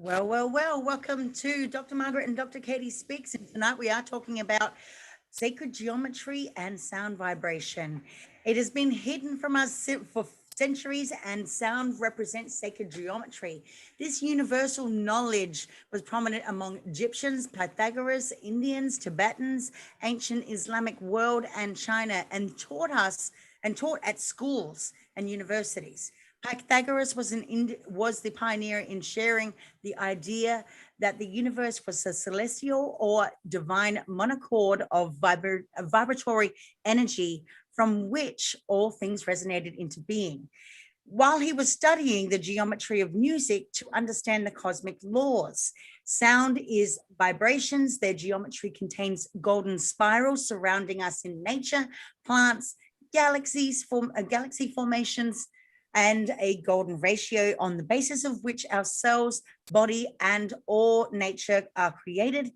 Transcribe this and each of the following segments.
Well, welcome to Dr. Margaret and Dr. Katie Speaks. And tonight we are talking about sacred geometry and sound vibration. It has been hidden from us for centuries, and sound represents sacred geometry. This universal knowledge was prominent among Egyptians, Pythagoras, Indians, Tibetans, ancient Islamic world, and China, and taught at schools and universities. Pythagoras was the pioneer in sharing the idea that the universe was a celestial or divine monochord of vibratory energy from which all things resonated into being. While he was studying the geometry of music to understand the cosmic laws, sound is vibrations. Their geometry contains golden spirals surrounding us in nature, plants, galaxy formations, and a golden ratio on the basis of which our cells, body, and all nature are created.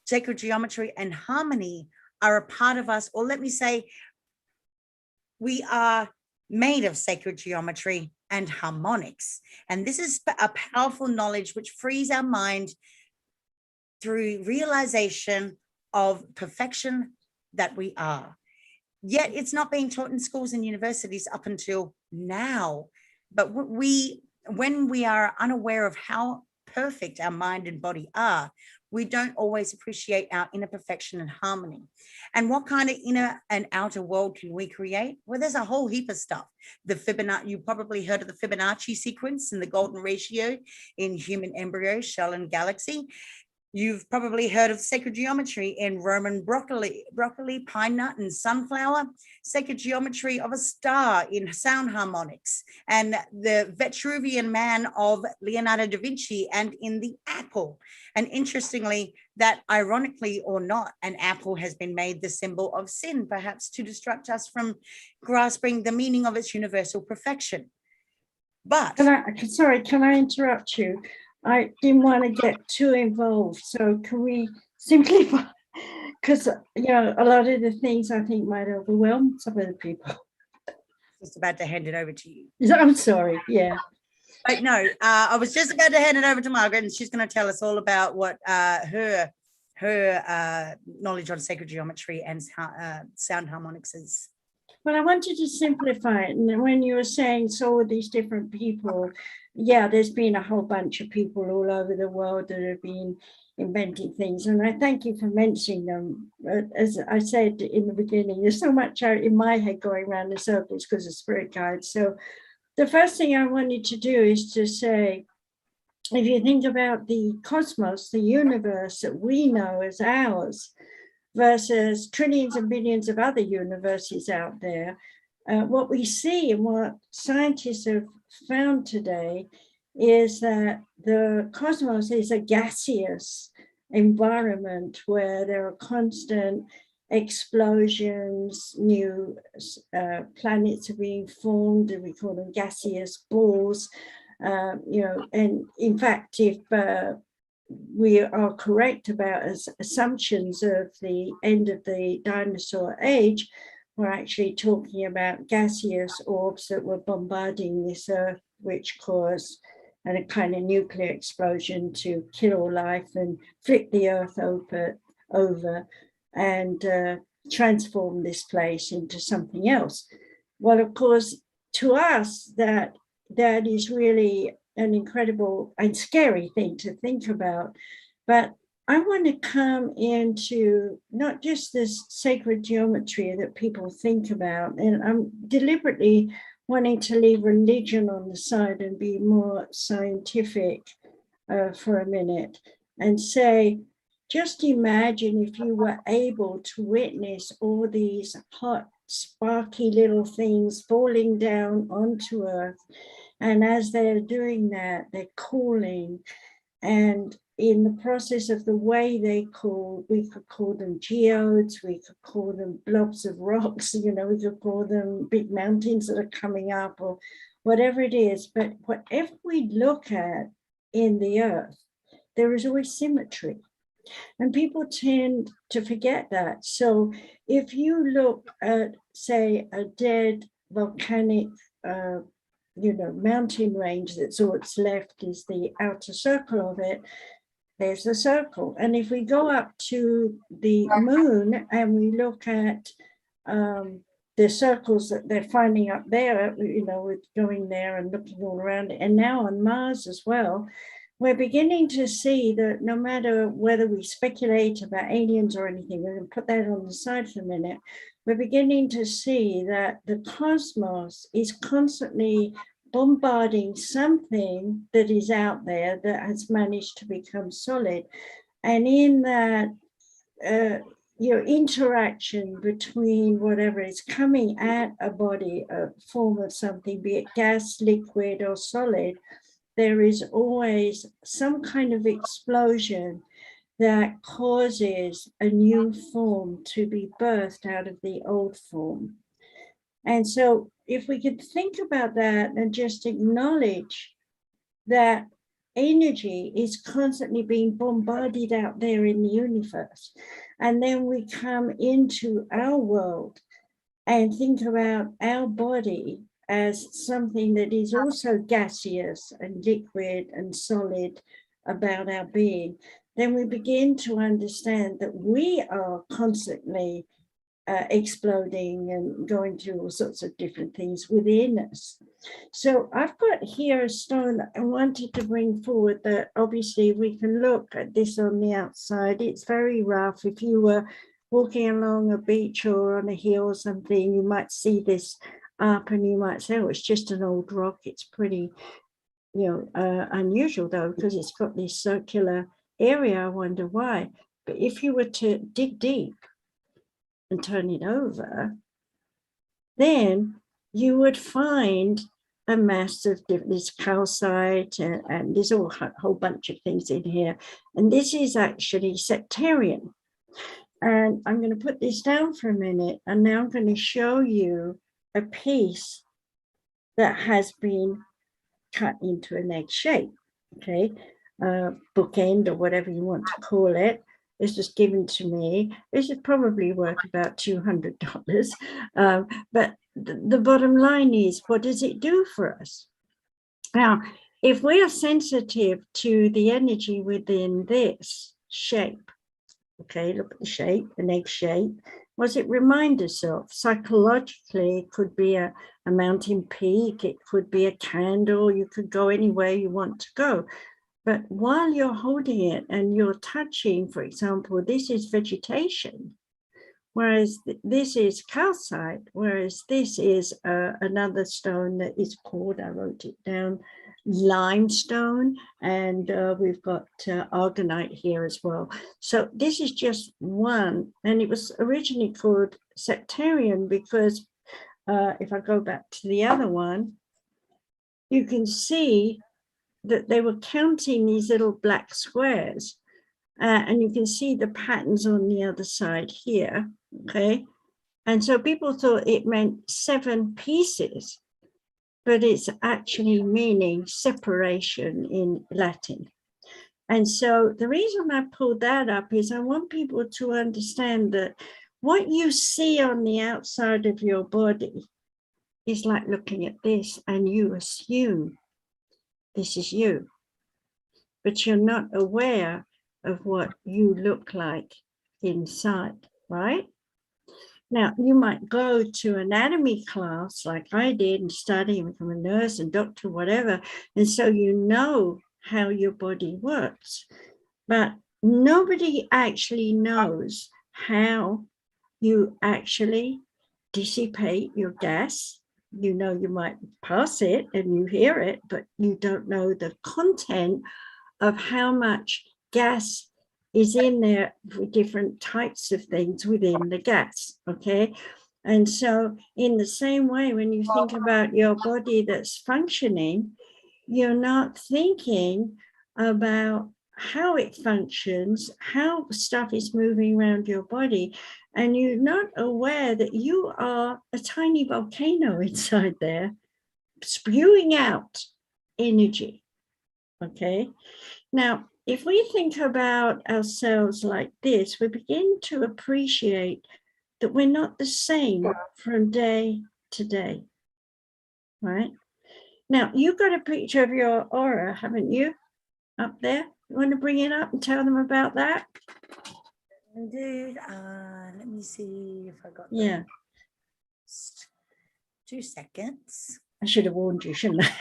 Sacred geometry and harmony are a part of us, or let me say, we are made of sacred geometry and harmonics. And this is a powerful knowledge which frees our mind through realization of perfection that we are. Yet it's not being taught in schools and universities up until now. But when we are unaware of how perfect our mind and body are, we don't always appreciate our inner perfection and harmony. And what kind of inner and outer world can we create? Well, there's a whole heap of stuff. The Fibonacci, you probably heard of the Fibonacci sequence and the golden ratio in human embryo, shell, and galaxy. You've probably heard of sacred geometry in Roman broccoli, pine nut, and sunflower, sacred geometry of a star in sound harmonics, and the Vitruvian Man of Leonardo da Vinci, and in the apple. And interestingly, that ironically or not, an apple has been made the symbol of sin, perhaps to distract us from grasping the meaning of its universal perfection. But can I interrupt you? I didn't want to get too involved, so can we simplify? Because, you know, a lot of the things I think might overwhelm some of the people. Just about to hand it over to you. I'm sorry, yeah. But no, I was just about to hand it over to Margaret, and she's going to tell us all about what her knowledge on sacred geometry and sound harmonics is. Well, I wanted to simplify it. And when you were saying so all these different people, yeah, there's been a whole bunch of people all over the world that have been inventing things. And I thank you for mentioning them. As I said in the beginning, there's so much out in my head going around in circles because of spirit guides. So the first thing I wanted to do is to say, if you think about the cosmos, the universe that we know as ours, versus trillions and billions of other universes out there, what we see and what scientists have found today is that the cosmos is a gaseous environment where there are constant explosions, new planets are being formed, and we call them gaseous balls. You know, and in fact, if we are correct about assumptions of the end of the dinosaur age, we're actually talking about gaseous orbs that were bombarding this Earth, which caused a kind of nuclear explosion to kill all life and flip the Earth over and transform this place into something else. Well, of course, to us, that is really an incredible and scary thing to think about. But I want to come into not just this sacred geometry that people think about, and I'm deliberately wanting to leave religion on the side and be more scientific for a minute and say, just imagine if you were able to witness all these hot, sparky little things falling down onto Earth. And as they're doing that, they're cooling. And in the process of the way they cool, we could call them geodes, we could call them blobs of rocks, you know, we could call them big mountains that are coming up or whatever it is. But whatever we look at in the Earth, there is always symmetry. And people tend to forget that. So if you look at, say, a dead volcanic mountain range, that's all that's left is the outer circle of it. There's the circle. And if we go up to the moon and we look at the circles that they're finding up there, with going there and looking all around it, and now on Mars as well, we're beginning to see that no matter whether we speculate about aliens or anything, we're going to put that on the side for a minute, we're beginning to see that the cosmos is constantly bombarding something that is out there that has managed to become solid. And in that interaction between whatever is coming at a body, a form of something, be it gas, liquid, or solid, there is always some kind of explosion that causes a new form to be birthed out of the old form. And so if we could think about that and just acknowledge that energy is constantly being bombarded out there in the universe, and then we come into our world and think about our body as something that is also gaseous and liquid and solid about our being, then we begin to understand that we are constantly exploding and going through all sorts of different things within us. So I've got here a stone that I wanted to bring forward that obviously we can look at this on the outside. It's very rough. If you were walking along a beach or on a hill or something, you might see this up and you might say, oh, it's just an old rock. It's pretty, unusual though, because it's got this circular area. I wonder why. But if you were to dig deep and turn it over, then you would find a mass of this calcite, and there's a whole bunch of things in here. And this is actually septarian. And I'm going to put this down for a minute, and now I'm going to show you a piece that has been cut into an egg shape, okay, bookend or whatever you want to call it. This was given to me. This is probably worth about $200. But the bottom line is, what does it do for us? Now, if we are sensitive to the energy within this shape, okay, look at the shape, an egg shape. What does it remind us of? Psychologically, it could be a mountain peak, it could be a candle, you could go anywhere you want to go. But while you're holding it and you're touching, for example, this is vegetation, whereas this is calcite, whereas this is another stone that is called, I wrote it down, limestone, and we've got argonite here as well. So this is just one, and it was originally called septarian because if I go back to the other one, you can see that they were counting these little black squares, and you can see the patterns on the other side here, okay? And so people thought it meant 7 pieces, but it's actually meaning separation in Latin. And so the reason I pulled that up is I want people to understand that what you see on the outside of your body is like looking at this and you assume this is you, but you're not aware of what you look like inside, right? Now, you might go to anatomy class like I did and study and become a nurse and doctor, whatever, and so you know how your body works, but nobody actually knows how you actually dissipate your gas. You know, you might pass it and you hear it, but you don't know the content of how much gas is in there for different types of things within the gas, okay? And so in the same way, when you think about your body that's functioning, you're not thinking about how it functions, how stuff is moving around your body, and you're not aware that you are a tiny volcano inside there, spewing out energy, okay? Now, if we think about ourselves like this, we begin to appreciate that we're not the same from day to day, right? Now, you've got a picture of your aura, haven't you, up there? You want to bring it up and tell them about that? Indeed. Let me see if I got that. Yeah. 2 seconds. I should have warned you, shouldn't I?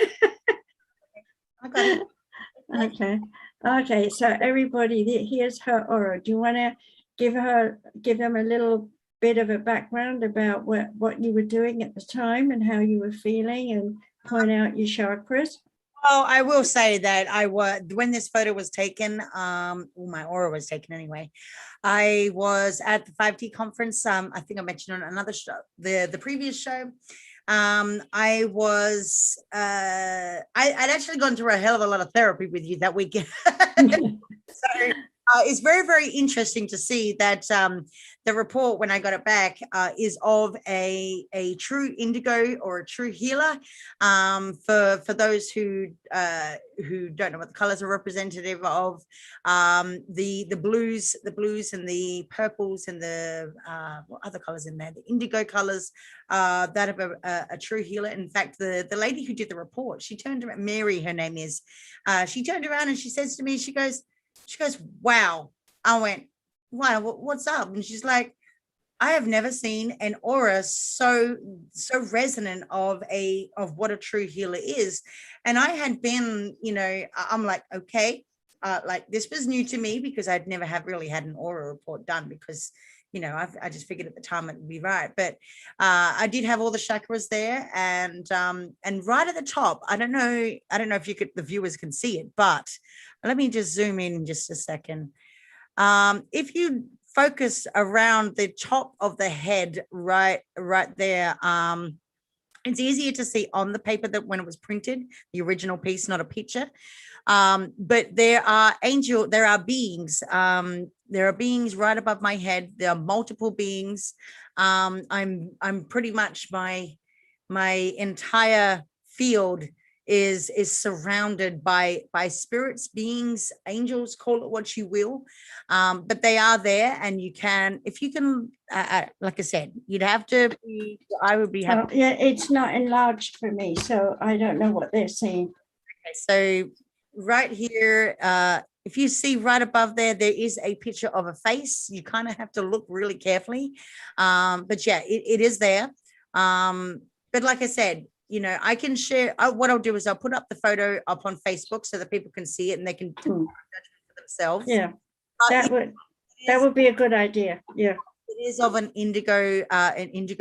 I got it. Okay. Okay. So everybody, here's her aura. Do you want to give them a little bit of a background about what you were doing at the time and how you were feeling, and point out your chakras? Oh, I will say that when this photo was taken, well, my aura was taken anyway. I was at the 5T conference. I think I mentioned on another show, the previous show. I'd actually gone through a hell of a lot of therapy with you that weekend. So it's very, very interesting to see that the report, when I got it back, is of a true indigo or a true healer. For those who don't know what the colors are representative of, the blues and the purples and the what other colors in there? The indigo colors that have a true healer. In fact, the lady who did the report, she turned around, Mary, her name is, she turned around and she says to me, she goes, wow. I went, wow, what's up? And she's like, I have never seen an aura so resonant of what a true healer is. And I had been, I'm like, okay, like this was new to me because I'd never really had an aura report done because, I just figured at the time it would be right. But I did have all the chakras there, and right at the top, I don't know if the viewers can see it, but let me just zoom in just a second. If you focus around the top of the head, right there, it's easier to see on the paper that when it was printed, the original piece, not a picture. But there are beings. There are beings right above my head. There are multiple beings. I'm pretty much my entire field is surrounded by spirits, beings, angels, call it what you will, but they are there, and you can, if you can, like I said, you'd have to be, I would be happy. Yeah, it's not enlarged for me, so I don't know what they're saying. Okay, so right here, if you see right above there is a picture of a face. You kind of have to look really carefully, but yeah, it is there. But like I said, I can share, what I'll do is I'll put up the photo up on Facebook so that people can see it and they can make a judgment for themselves. Yeah, that would be a good idea. Yeah. It is of an indigo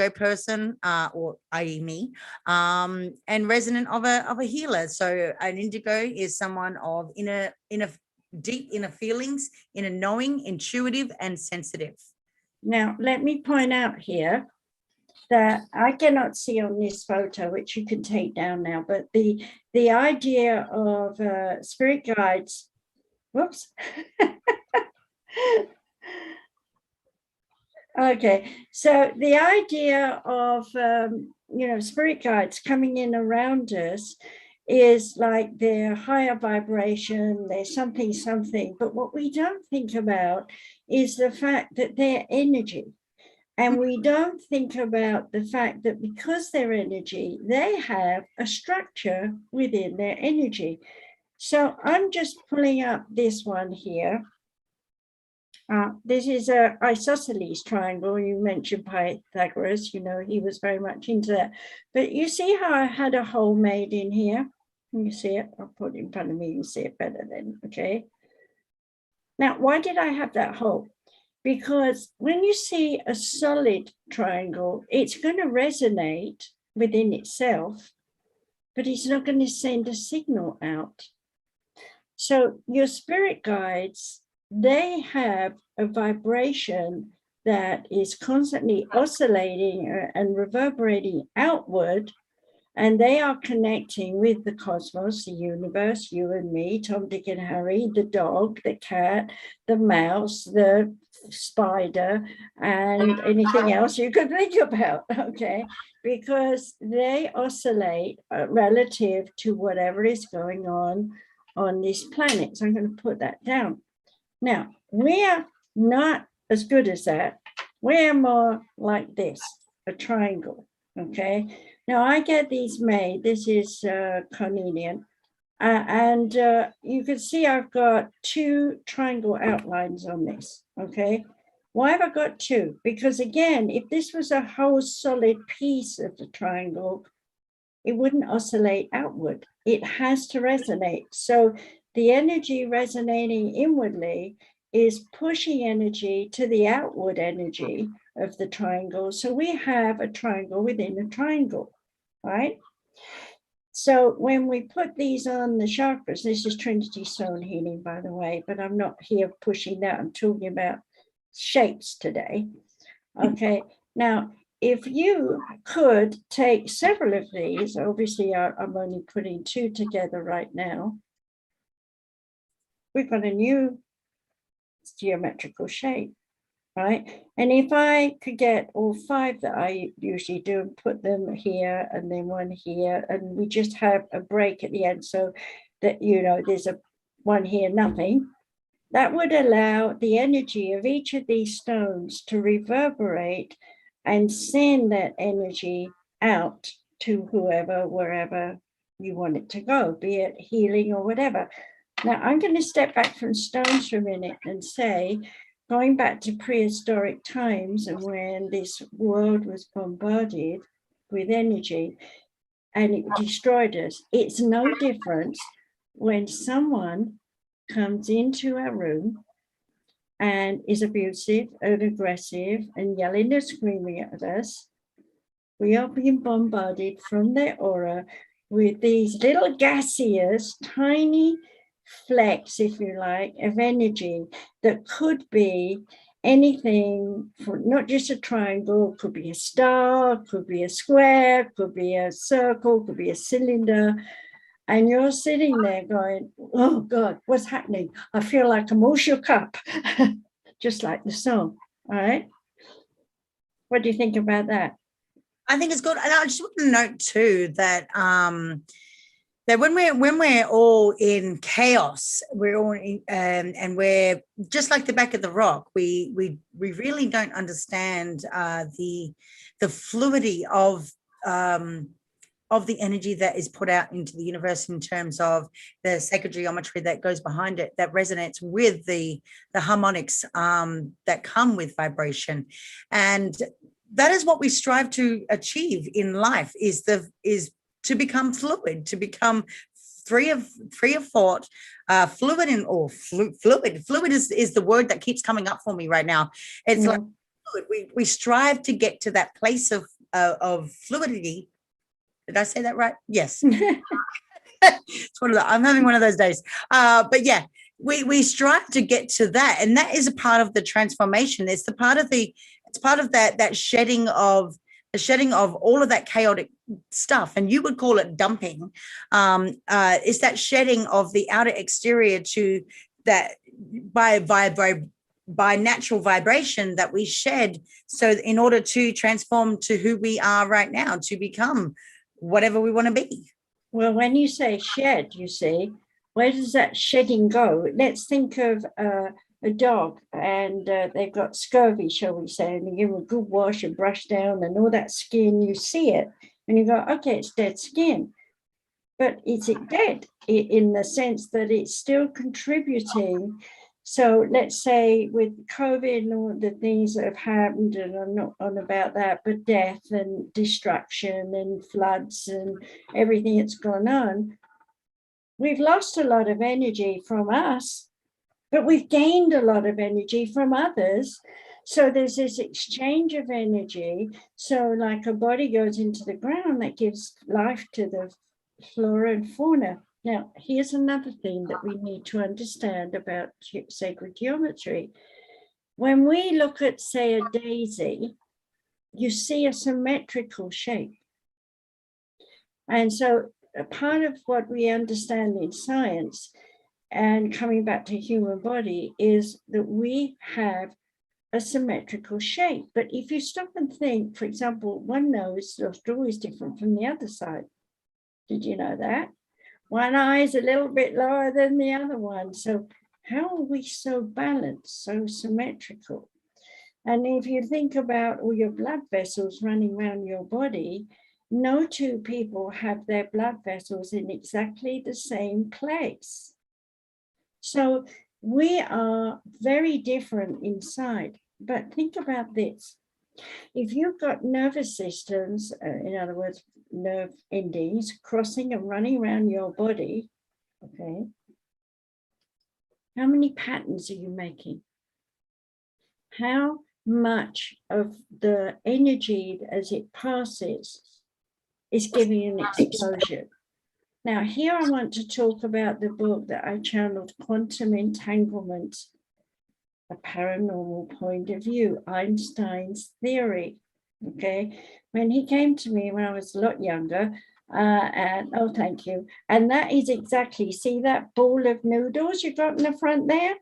person, or i.e. me, and resonant of a healer. So an indigo is someone of deep inner feelings, inner knowing, intuitive, and sensitive. Now, let me point out here that I cannot see on this photo, which you can take down now, but the idea of spirit guides, whoops. Okay, so the idea of spirit guides coming in around us is like their higher vibration, there's something, but what we don't think about is the fact that they're energy. And we don't think about the fact that because they're energy, they have a structure within their energy. So I'm just pulling up this one here. This is a isosceles triangle. You mentioned Pythagoras, he was very much into that. But you see how I had a hole made in here? Can you see it? I'll put it in front of me, you can see it better then, okay? Now, why did I have that hole? Because when you see a solid triangle, it's going to resonate within itself, but it's not going to send a signal out. So your spirit guides, they have a vibration that is constantly oscillating and reverberating outward, and they are connecting with the cosmos, the universe, you and me, Tom, Dick, and Harry, the dog, the cat, the mouse, the spider, and anything else you could think about, okay? Because they oscillate relative to whatever is going on this planet. So I'm going to put that down. Now, we're not as good as that. We're more like this, a triangle, okay? Now I get these made. This is carnelian. And you can see I've got 2 triangle outlines on this, okay? Why have I got 2? Because again, if this was a whole solid piece of the triangle, it wouldn't oscillate outward. It has to resonate. So the energy resonating inwardly is pushing energy to the outward energy of the triangle. So we have a triangle within a triangle, right? So when we put these on the chakras, this is Trinity Stone healing, by the way, but I'm not here pushing that. I'm talking about shapes today. Okay, now, if you could take several of these, obviously I'm only putting 2 together right now. We've got a new geometrical shape, right? And if I could get all 5 that I usually do and put them here and then 1 here, and we just have a break at the end so that, you know, there's a 1 here, nothing, that would allow the energy of each of these stones to reverberate and send that energy out to whoever, wherever you want it to go, be it healing or whatever. Now, I'm going to step back from stones for a minute and say, going back to prehistoric times and when this world was bombarded with energy and it destroyed us, it's no different when someone comes into our room and is abusive and aggressive and yelling and screaming at us. We are being bombarded from their aura with these little gaseous, tiny flecks, if you like, of energy that could be anything, for not just a triangle, could be a star, could be a square, could be a circle, could be a cylinder. And you're sitting there going, oh God, what's happening? I feel like I'm all shook up, just like the song. All right. What do you think about that? I think it's good. And I just want to note too that that when we're all in chaos, we're all in, and we're just like the back of the rock. We really don't understand the fluidity of the energy that is put out into the universe in terms of the sacred geometry that goes behind it, that resonates with the harmonics that come with vibration. And that is what we strive to achieve in life, is to become fluid, to become free of thought, fluid is the word that keeps coming up for me right now. It's like fluid. We strive to get to that place of fluidity. Did I say that right? Yes. It's one of the, I'm having one of those days. But yeah, we strive to get to that, and that is a part of the transformation. It's part of that shedding of all of that chaotic stuff, and you would call it dumping. It's that shedding of the outer exterior to that by natural vibration that we shed, so in order to transform to who we are right now, to become whatever we want to be. Well, when you say shed, you see, where does that shedding go? Let's think of a dog, and they've got scurvy, shall we say, and you give them a good wash and brush down and all that skin, you see it, and you go, okay, it's dead skin. But is it dead in the sense that it's still contributing? So let's say with COVID and all the things that have happened, and I'm not on about that, but death and destruction and floods and everything that's gone on, we've lost a lot of energy from us, but we've gained a lot of energy from others. So there's this exchange of energy. So like a body goes into the ground, that gives life to the flora and fauna. Now, here's another thing that we need to understand about sacred geometry. When we look at, say, a daisy, you see a symmetrical shape. And so a part of what we understand in science, and coming back to human body, is that we have a symmetrical shape. But if you stop and think, for example, one nose is always different from the other side. Did you know that? One eye is a little bit lower than the other one. So how are we so balanced, so symmetrical? And if you think about all your blood vessels running around your body, no two people have their blood vessels in exactly the same place. So we are very different inside. But think about this. If you've got nervous systems, in other words, nerve endings crossing and running around your body, okay, how many patterns are you making? How much of the energy as it passes is giving an explosion? Now, here I want to talk about the book that I channeled, Quantum Entanglement, A Paranormal Point of View, Einstein's Theory. Okay, when he came to me when I was a lot younger, and oh, thank you. And that is exactly, see that ball of noodles you got in the front there?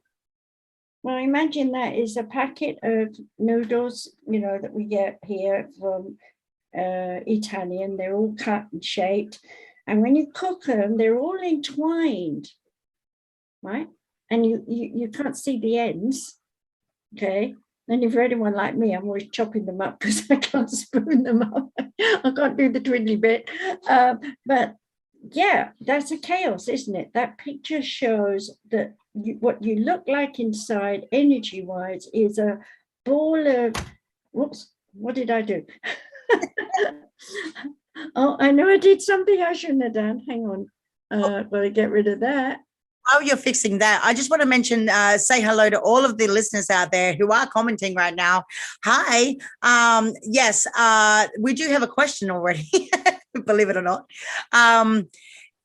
Well, imagine that is a packet of noodles, you know, that we get here from Italian. They're all cut and shaped. And when you cook them, they're all entwined, right? And you can't see the ends, okay? And if you're anyone like me, I'm always chopping them up because I can't spoon them up. I can't do the twiddly bit. But yeah, that's a chaos, isn't it? That picture shows that what you look like inside, energy-wise, is a ball of, whoops, what did I do? Oh, I know I did something I shouldn't have done. Hang on. Got to get rid of that. While you're fixing that, I just want to mention, say hello to all of the listeners out there who are commenting right now. Hi. Yes, we do have a question already, believe it or not.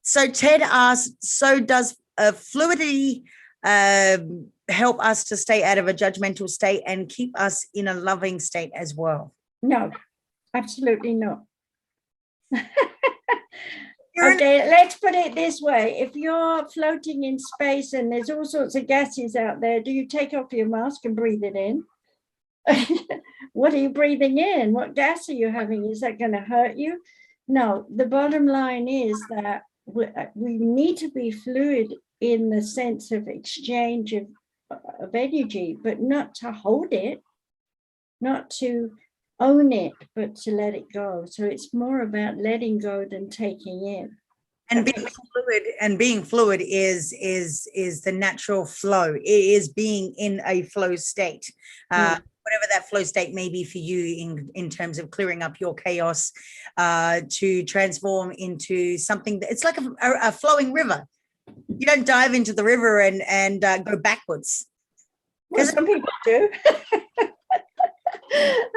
So Ted asked, so does fluidity help us to stay out of a judgmental state and keep us in a loving state as well? No, absolutely not. Okay, let's put it this way. If you're floating in space and there's all sorts of gases out there, do you take off your mask and breathe it in? What are you breathing in? What gas are you having? Is that going to hurt you? No, the bottom line is that we need to be fluid in the sense of exchange of energy, but not to hold it, not to own it, but to let it go. So it's more about letting go than taking in. And being fluid is the natural flow. It is being in a flow state. Whatever that flow state may be for you in terms of clearing up your chaos, to transform into something that it's like a flowing river. You don't dive into the river and go backwards. Well, some people do.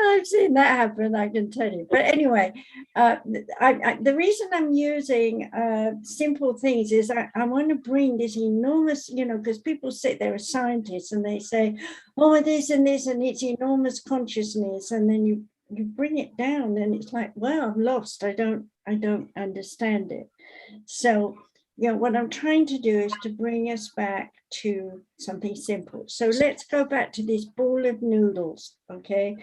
I've seen that happen, I can tell you. But anyway, the reason I'm using simple things is I want to bring this enormous, you know, because people sit there as scientists and they say, oh, this and this, and it's enormous consciousness. And then you bring it down and it's like, well, I'm lost. I don't understand it. So, you know, what I'm trying to do is to bring us back to something simple. So let's go back to this ball of noodles, okay?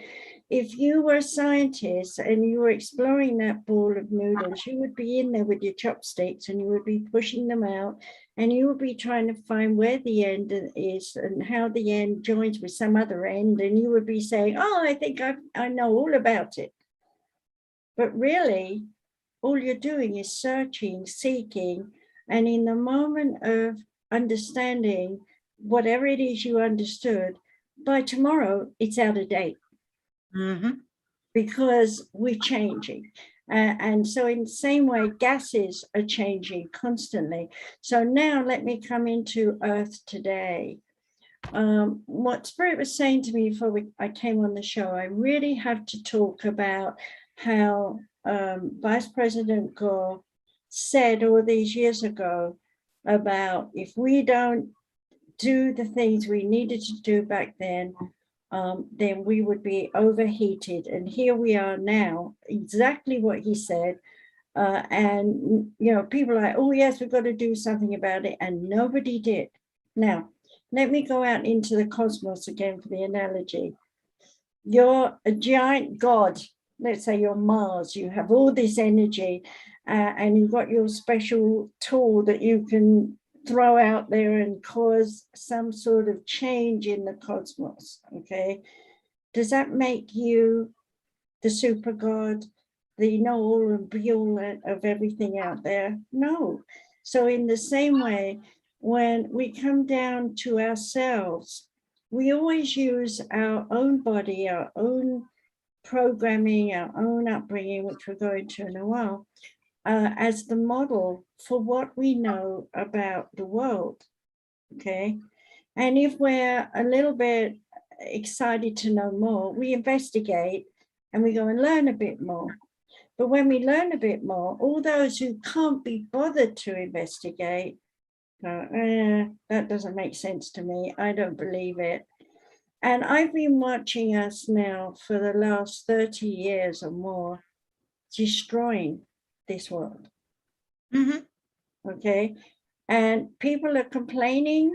If you were a scientist and you were exploring that ball of noodles, you would be in there with your chopsticks and you would be pushing them out and you would be trying to find where the end is and how the end joins with some other end. And you would be saying, oh, I think I know all about it. But really, all you're doing is searching, seeking, and in the moment of understanding whatever it is you understood, by tomorrow, it's out of date. Because we're changing. And so in the same way, gases are changing constantly. So now let me come into Earth today. What Spirit was saying to me before I came on the show, I really have to talk about how Vice President Gore said all these years ago about if we don't do the things we needed to do back then we would be overheated. And here we are now, exactly what he said. And, you know, people are like, oh, yes, we've got to do something about it. And nobody did. Now, let me go out into the cosmos again for the analogy. You're a giant god. Let's say you're Mars. You have all this energy and you've got your special tool that you can throw out there and cause some sort of change in the cosmos, okay? Does that make you the super god? the know-all and be-all of everything out there. No. So in the same way, when we come down to ourselves, we always use our own body, our own programming, our own upbringing, which we're going to in a while, as the model for what we know about the world. Okay. And if we're a little bit excited to know more, we investigate and we go and learn a bit more. But when we learn a bit more, all those who can't be bothered to investigate, that doesn't make sense to me. I don't believe it. And I've been watching us now for the last 30 years or more, destroying this world. Okay. And people are complaining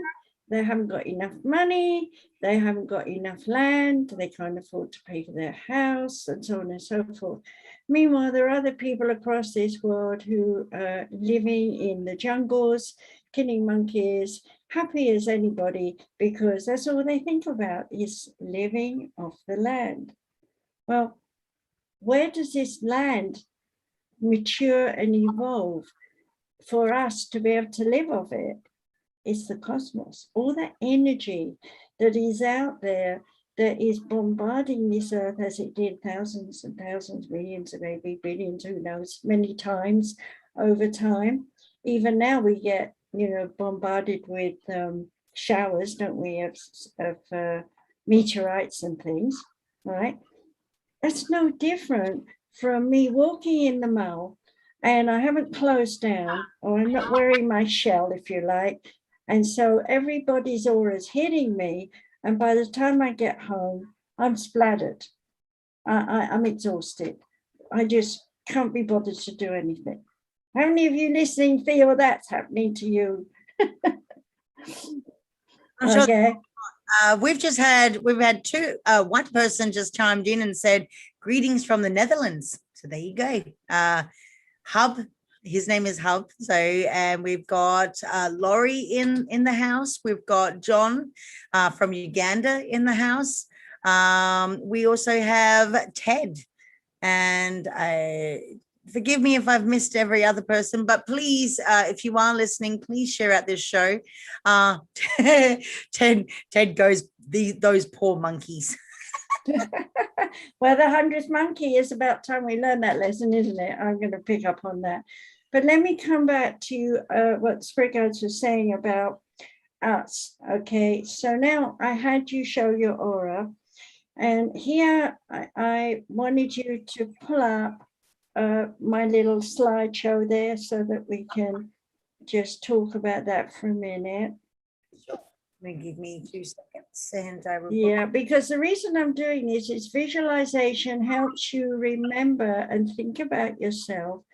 they haven't got enough money, they haven't got enough land, they can't afford to pay for their house, and so on and so forth. Meanwhile, there are other people across this world who are living in the jungles, killing monkeys, happy as anybody, because that's all they think about is living off the land. Well, where does this land mature and evolve for us to be able to live off it? It's the cosmos, all the energy that is out there that is bombarding this earth as it did thousands and thousands, millions, and maybe billions, who knows, many times over time. Even now we get, bombarded with showers, don't we, of meteorites and things, right? That's no different from me walking in the mall and I haven't closed down, or I'm not wearing my shell, if you like. And so everybody's aura's hitting me. And by the time I get home, I'm splattered. I'm exhausted. I just can't be bothered to do anything. How many of you listening feel that's happening to you? I'm sure. Okay. We've had one person just chimed in and said, greetings from the Netherlands. So there you go. Hub, his name is Hub. So, and we've got Laurie in the house. We've got John from Uganda in the house. We also have Ted, and forgive me if I've missed every other person, but please, if you are listening, please share out this show. Ted goes, those poor monkeys. Well, the 100th monkey is about time we learn that lesson, isn't it? I'm going to pick up on that. But let me come back to what Spirit Guides was saying about us. Okay, so now I had you show your aura. And here I wanted you to pull up my little slideshow there so that we can just talk about that for a minute. Give me 2 seconds and I will. Yeah, because the reason I'm doing this is visualization helps you remember and think about yourself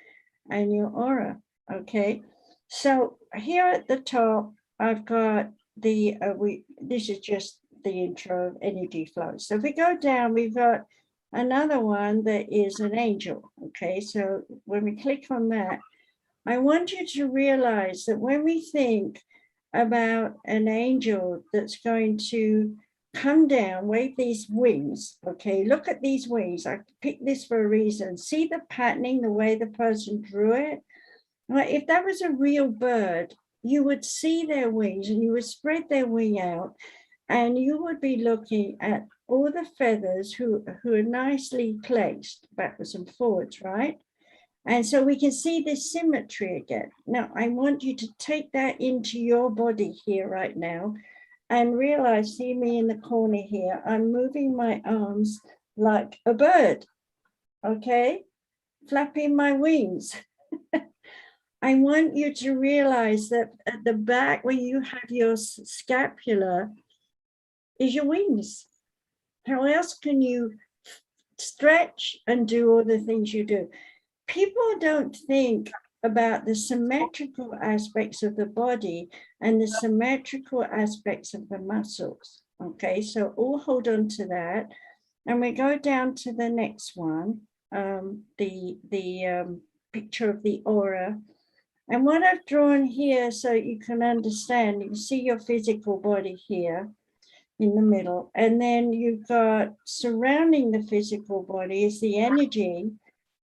and your aura. Okay, so here at the top I've got the this is just the intro of energy flow. So if we go down, we've got another one that is an angel. Okay, so when we click on that, I want you to realize that when we think about an angel that's going to come down, wave these wings. Okay, look at these wings. I picked this for a reason. See the patterning, the way the person drew it. Right, if that was a real bird, you would see their wings and you would spread their wing out, and you would be looking at all the feathers who are nicely placed backwards and forwards, right? And so we can see this symmetry again. Now, I want you to take that into your body here right now and realize, see me in the corner here, I'm moving my arms like a bird, okay? Flapping my wings. I want you to realize that at the back where you have your scapula is your wings. How else can you stretch and do all the things you do? People don't think about the symmetrical aspects of the body and the symmetrical aspects of the muscles. Okay, so all hold on to that. And we go down to the next one, the picture of the aura. And what I've drawn here so you can understand, you can see your physical body here in the middle. And then you've got surrounding the physical body is the energy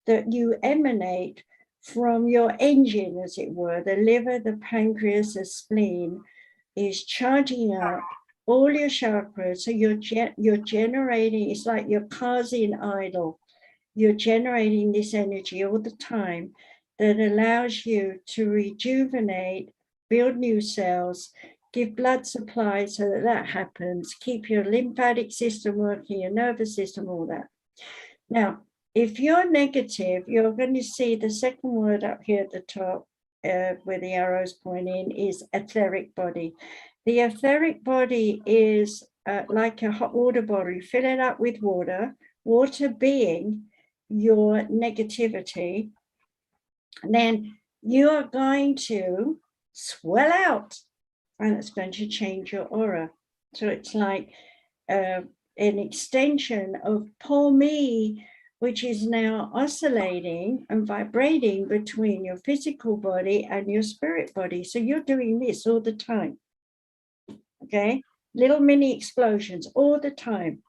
that you emanate from your engine, as it were. The liver, the pancreas, the spleen is charging up all your chakras. So you're generating, it's like your car's in idle. You're generating this energy all the time that allows you to rejuvenate, build new cells, give blood supply so that that happens, keep your lymphatic system working, your nervous system, all that. Now, if you're negative, you're going to see the second word up here at the top, where the arrows point in, is etheric body. The etheric body is like a hot water bottle. You fill it up with water, water being your negativity, and then you are going to swell out, and it's going to change your aura. So it's like an extension of poor me, which is now oscillating and vibrating between your physical body and your spirit body. So you're doing this all the time, okay? Little mini explosions all the time.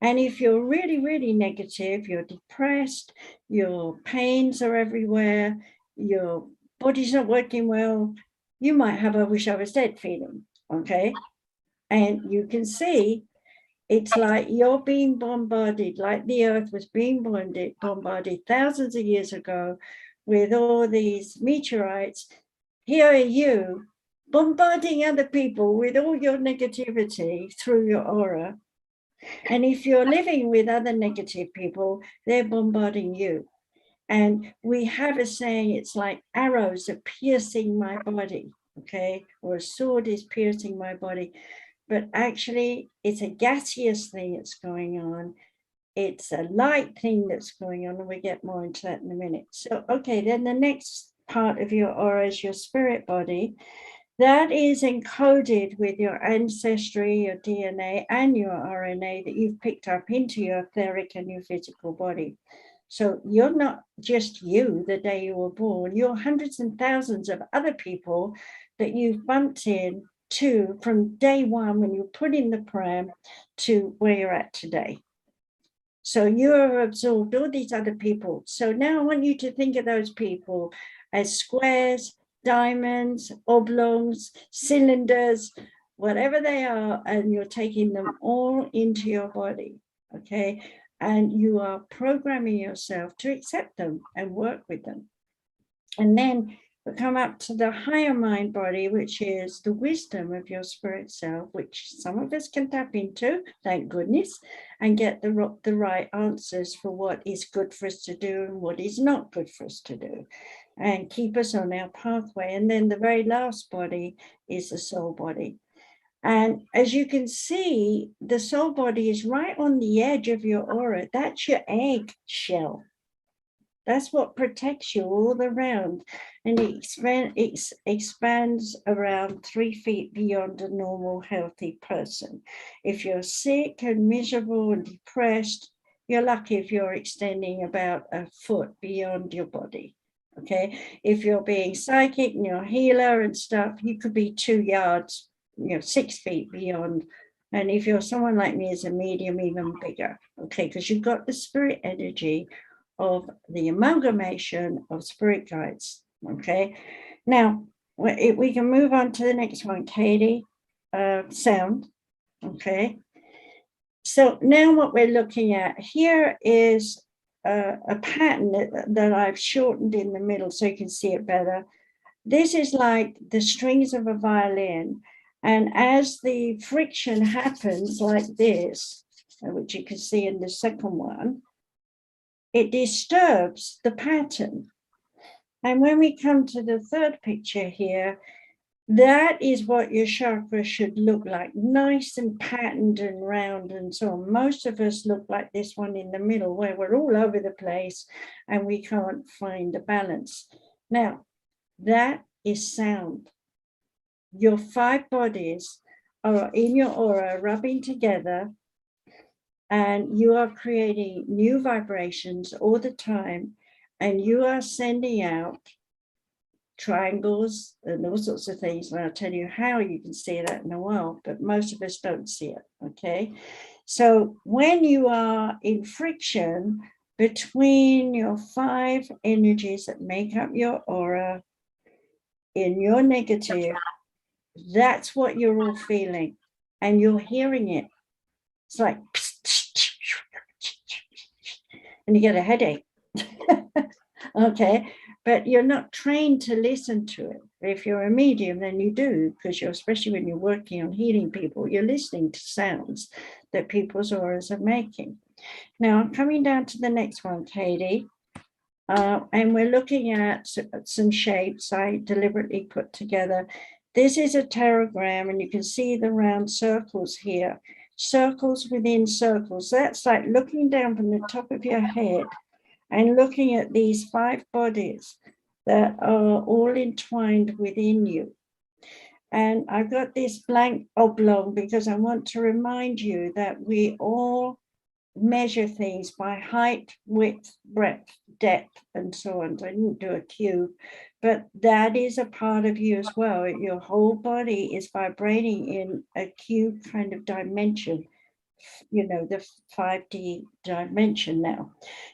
And if you're really, really negative, you're depressed, your pains are everywhere, your body's not working well, you might have a wish I was dead feeling, okay? And you can see it's like you're being bombarded, like the earth was being bombarded thousands of years ago with all these meteorites. Here are you bombarding other people with all your negativity through your aura. And if you're living with other negative people, they're bombarding you. And we have a saying, it's like arrows are piercing my body, okay? Or a sword is piercing my body. But actually, it's a gaseous thing that's going on. It's a light thing that's going on, and we get more into that in a minute. So, okay, then the next part of your aura is your spirit body. That is encoded with your ancestry, your DNA, and your RNA that you've picked up into your etheric and your physical body. So you're not just you the day you were born, you're hundreds and thousands of other people that you've bumped in to from day one when you put in the pram to where you're at today. So you have absorbed all these other people. So now I want you to think of those people as squares, diamonds, oblongs, cylinders, whatever they are, and you're taking them all into your body, okay? And you are programming yourself to accept them and work with them. And then we come up to the higher mind body, which is the wisdom of your spirit self, which some of us can tap into, thank goodness, and get the right answers for what is good for us to do and what is not good for us to do, and keep us on our pathway. And then the very last body is the soul body. And as you can see, the soul body is right on the edge of your aura. That's your egg shell. That's what protects you all around. And it expands around 3 feet beyond a normal, healthy person. If you're sick and miserable and depressed, you're lucky if you're extending about a foot beyond your body. Okay. If you're being psychic and you're a healer and stuff, you could be 2 yards, 6 feet beyond. And if you're someone like me as a medium, even bigger. Okay. Because you've got the spirit energy of the amalgamation of spirit guides. Okay, now we can move on to the next one, Katie. Sound. Okay, so now what we're looking at here is a pattern that I've shortened in the middle so you can see it better. This is like the strings of a violin, and as the friction happens like this, which you can see in the second one, it disturbs the pattern. And when we come to the third picture here, that is what your chakra should look like, nice and patterned and round and so on. Most of us look like this one in the middle, where we're all over the place and we can't find the balance. Now, that is sound. Your 5 bodies are in your aura rubbing together, and you are creating new vibrations all the time, and you are sending out triangles and all sorts of things. And I'll tell you how you can see that in a while, but most of us don't see it, okay? So when you are in friction, between your 5 energies that make up your aura in your negative, that's what you're all feeling, and you're hearing it. It's like, and you get a headache. Okay, but you're not trained to listen to it. If you're a medium, then you do, because you're, especially when you're working on healing people, you're listening to sounds that people's auras are making. Now, I'm coming down to the next one, Katie, and we're looking at some shapes I deliberately put together. This is a teragram, and you can see the round circles here, circles within circles. That's like looking down from the top of your head and looking at these 5 bodies that are all entwined within you. And I've got this blank oblong because I want to remind you that we all measure things by height, width, breadth, depth, and so on. So I didn't do a cube, but that is a part of you as well. Your whole body is vibrating in a cube kind of dimension, you know, the 5D dimension now.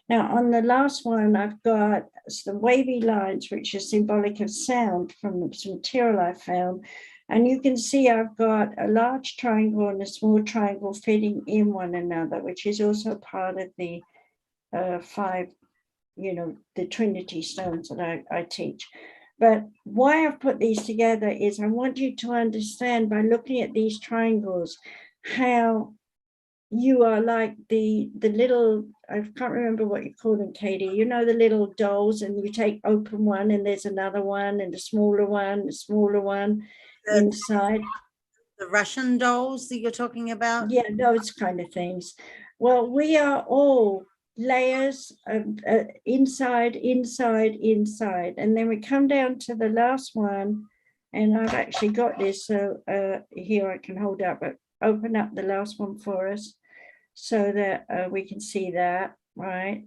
Now, on the last one, I've got some wavy lines, which are symbolic of sound from some material I found. And you can see I've got a large triangle and a small triangle fitting in one another, which is also part of the 5, you know, the Trinity stones that I teach. But why I've put these together is I want you to understand by looking at these triangles how you are like the little, I can't remember what you call them, Katie, you know, the little dolls, and you take open one and there's another one and a smaller one inside. The Russian dolls that you're talking about? Yeah, those kind of things. Well, we are all layers of inside, and then we come down to the last one, and I've actually got this, so here I can hold up, but open up the last one for us so that we can see that, right?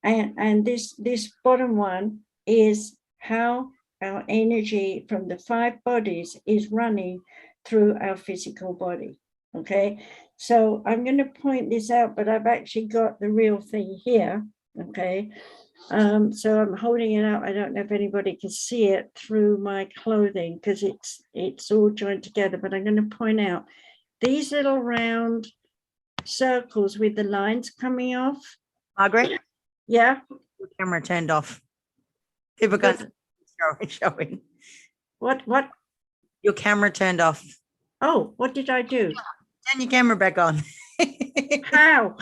And this bottom one is how our energy from the 5 bodies is running through our physical body. Okay, so I'm going to point this out, but I've actually got the real thing here. Okay, so I'm holding it out. I don't know if anybody can see it through my clothing because it's all joined together, but I'm going to point out these little round circles with the lines coming off. Margaret, Yeah, your camera turned off. People can't showing. what? Your camera turned off. Oh, what did I do? Turn your camera back on. How?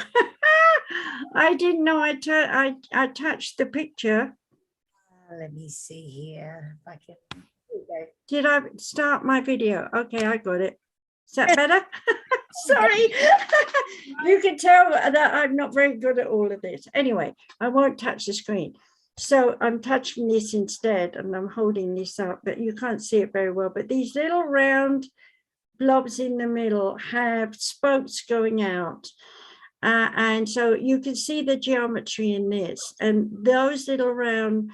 I didn't know I touched the picture. Let me see here if I can. Okay. Did I start my video? Okay, I got it. Is that better? Sorry. You can tell that I'm not very good at all of this. Anyway, I won't touch the screen. So I'm touching this instead, and I'm holding this up, but you can't see it very well. But these little round blobs in the middle have spokes going out. And so you can see the geometry in this. And those little round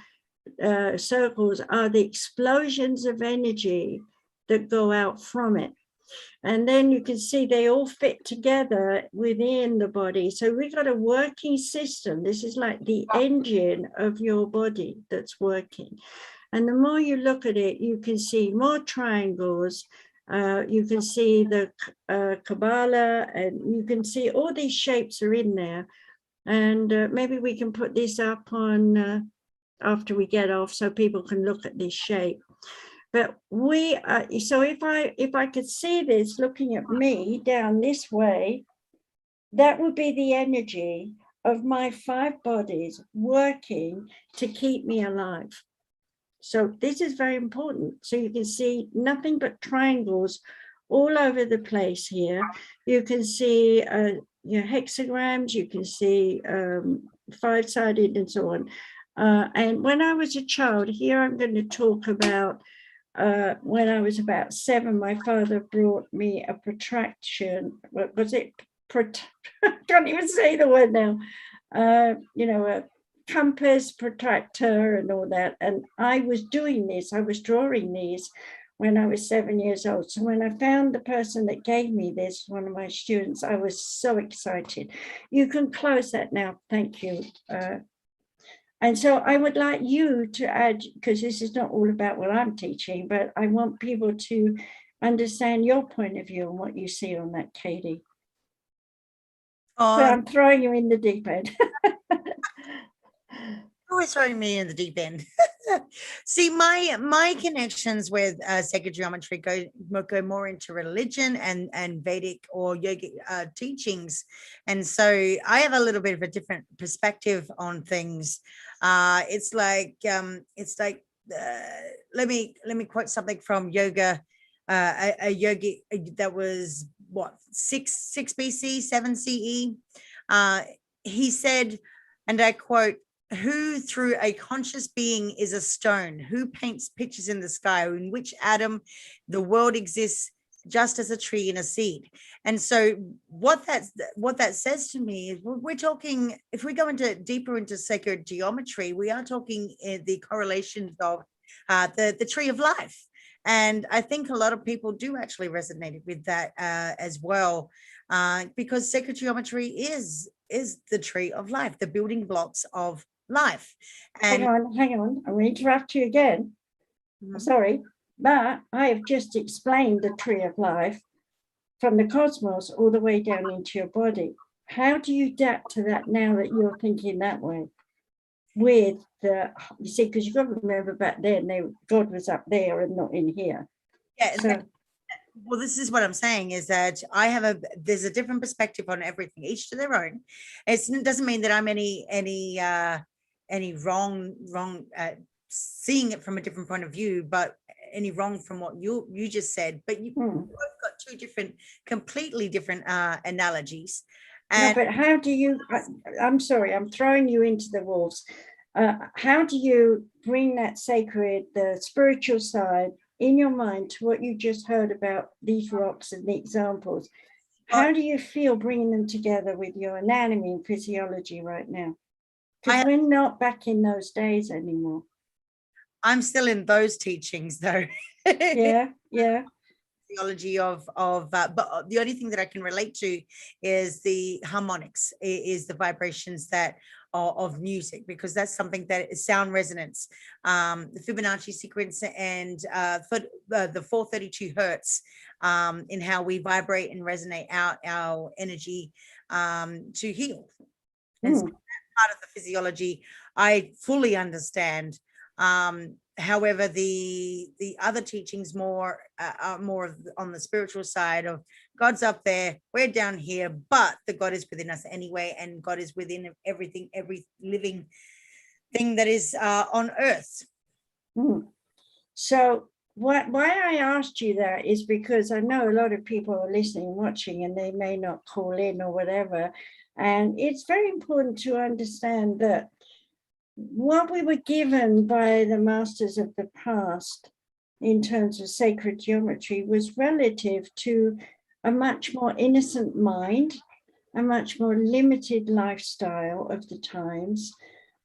circles are the explosions of energy that go out from it. And then you can see they all fit together within the body. So we've got a working system. This is like the engine of your body that's working. And the more you look at it, you can see more triangles. You can see the Kabbalah, and you can see all these shapes are in there. And maybe we can put this up on after we get off so people can look at this shape. But we, so if I could see this looking at me down this way, that would be the energy of my 5 bodies working to keep me alive. So this is very important. So you can see nothing but triangles all over the place here. You can see your hexagrams, you can see 5-sided and so on. And when I was a child, here I'm going to talk about when I was about 7, my father brought me a protraction. What was it? I can't even say the word now. You know, a compass, protractor, and all that. And I was doing this. I was drawing these when I was 7 years old. So when I found the person that gave me this, one of my students, I was so excited. You can close that now. Thank you. And so I would like you to add, because this is not all about what I'm teaching, but I want people to understand your point of view and what you see on that, Katie. But I'm throwing you in the deep end. Always throwing me in the deep end. See, my connections with sacred geometry go more into religion and Vedic or yogic teachings, and so I have a little bit of a different perspective on things. It's like let me quote something from yoga. A yogi that was what 6 BC, 7 CE. He said, and I quote, "Who through a conscious being is a stone? Who paints pictures in the sky? In which atom the world exists just as a tree and a seed?" And so what that says to me is we're talking, if we go into deeper into sacred geometry, we are talking the correlations of the tree of life. And I think a lot of people do actually resonate with that as well, because sacred geometry is the tree of life, the building blocks of life. And hang on, I'm going to interrupt you again. Sorry, but I have just explained the tree of life from the cosmos all the way down into your body. How do you adapt to that now that you're thinking that way? With the, you see, because you've got to remember back then, God was up there and not in here. Yeah. So, well, this is what I'm saying is that there's a different perspective on everything, each to their own. It doesn't mean that I'm any wrong seeing it from a different point of view, but any wrong from what you just said. But you've both got two completely different analogies. And no, but how do you, I'm sorry, I'm throwing you into the wolves. How do you bring that sacred, the spiritual side in your mind to what you just heard about these rocks and the examples? How do you feel bringing them together with your anatomy and physiology right now? Because we're not back in those days anymore. I'm still in those teachings though. Yeah. Theology of but the only thing that I can relate to is the harmonics, is the vibrations that are of music, because that's something that is sound resonance, the Fibonacci sequence, and the 432 hertz, in how we vibrate and resonate out our energy to heal. And so that part of the physiology I fully understand. However, the other teachings are more on the spiritual side of God's up there, we're down here, but the God is within us anyway, and God is within everything, every living thing that is on earth. So why I asked you that is because I know a lot of people are listening and watching, and they may not call in or whatever. And it's very important to understand that what we were given by the masters of the past in terms of sacred geometry was relative to a much more innocent mind, a much more limited lifestyle of the times.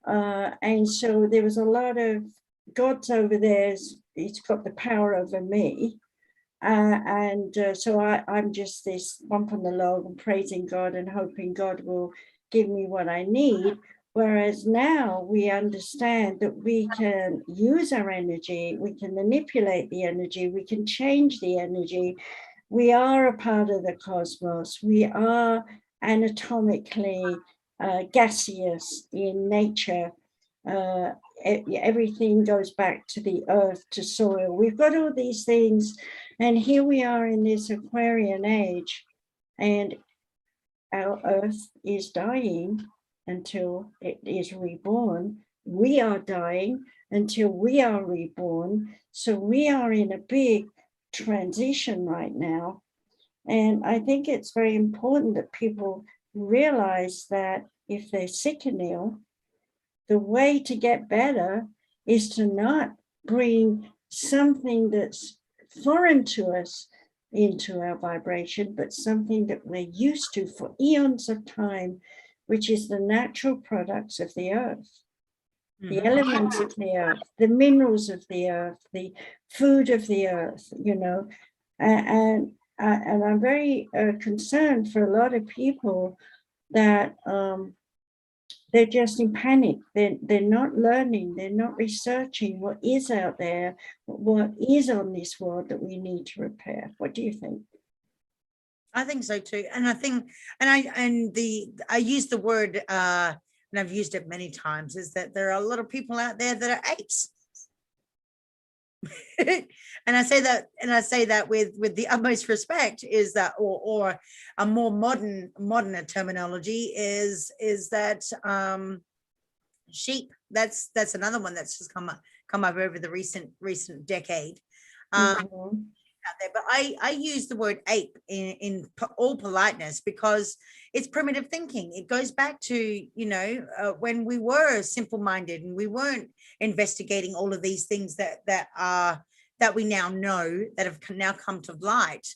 And so there was a lot of God's over there, it's got the power over me. So I'm just this bump on the log and praising God and hoping God will give me what I need. Whereas now we understand that we can use our energy, we can manipulate the energy, we can change the energy. We are a part of the cosmos. We are anatomically gaseous in nature. Everything goes back to the earth, to soil. We've got all these things, and here we are in this Aquarian age, and our earth is dying until it is reborn. We are dying until we are reborn. So we are in a big transition right now. And I think it's very important that people realize that if they're sick and ill, the way to get better is to not bring something that's foreign to us into our vibration, but something that we're used to for eons of time, which is the natural products of the earth. the elements of the earth, the minerals of the earth, the food of the earth, you know, and I'm very concerned for a lot of people that they're just in panic. They're not learning, they're not researching what is out there, what is on this world that we need to repair. What do you think? I think so too. And I think, I use the word, and I've used it many times, is that there are a lot of people out there that are apes. And I say that with the utmost respect, is that, or a more modern terminology is that sheep. That's another one that's just come up over the recent decade. Out there, but I use the word ape in all politeness, because it's primitive thinking. It goes back to, when we were simple-minded and we weren't investigating all of these things that we now know, that have now come to light.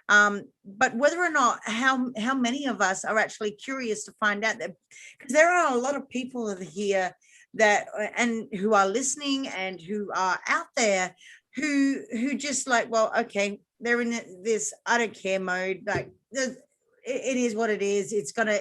But whether or not, how many of us are actually curious to find out that, because there are a lot of people here that, and who are listening and who are out there, who just like, well, okay, they're in this I don't care mode, like it is what it is, it's gonna,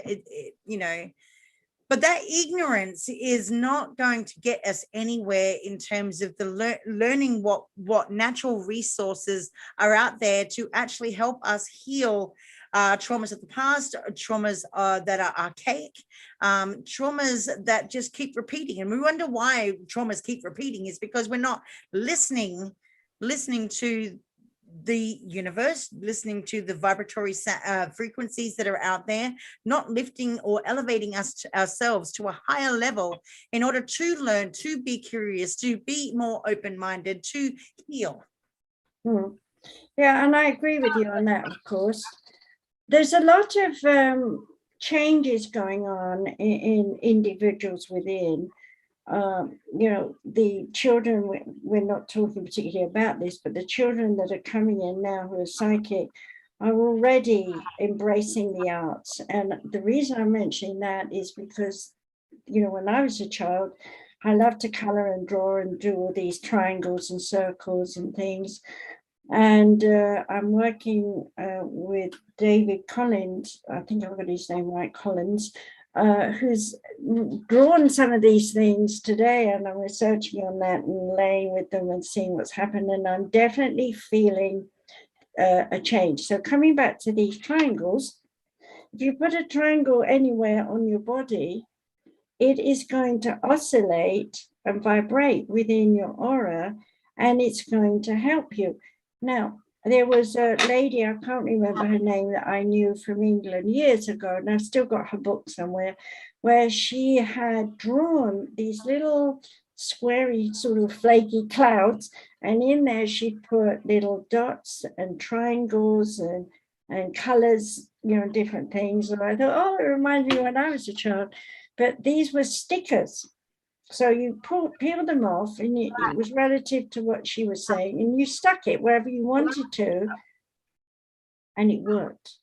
but that ignorance is not going to get us anywhere in terms of the learning what natural resources are out there to actually help us heal traumas of the past, traumas that are archaic, traumas that just keep repeating. And we wonder why traumas keep repeating, is because we're not listening to the universe, listening to the vibratory frequencies that are out there, not lifting or elevating ourselves to a higher level in order to learn, to be curious, to be more open-minded, to heal. Yeah, and I agree with you on that, of course. There's a lot of changes going on in individuals within. The children, we're not talking particularly about this, but the children that are coming in now who are psychic are already embracing the arts. And the reason I'm mentioning that is because, when I was a child, I loved to color and draw and do all these triangles and circles and things. And I'm working with David Collins, I think I've got his name right, Collins, who's drawn some of these things today, and I'm researching on that and laying with them and seeing what's happened, and I'm definitely feeling a change. So coming back to these triangles, if you put a triangle anywhere on your body, it is going to oscillate and vibrate within your aura, and it's going to help you. Now, there was a lady, I can't remember her name, that I knew from England years ago, and I've still got her book somewhere, where she had drawn these little squarey, sort of flaky clouds, and in there she'd put little dots and triangles and colors, different things. And I thought, oh, it reminds me when I was a child. But these were stickers. So you peel them off, and it was relative to what she was saying, and you stuck it wherever you wanted to, and it worked.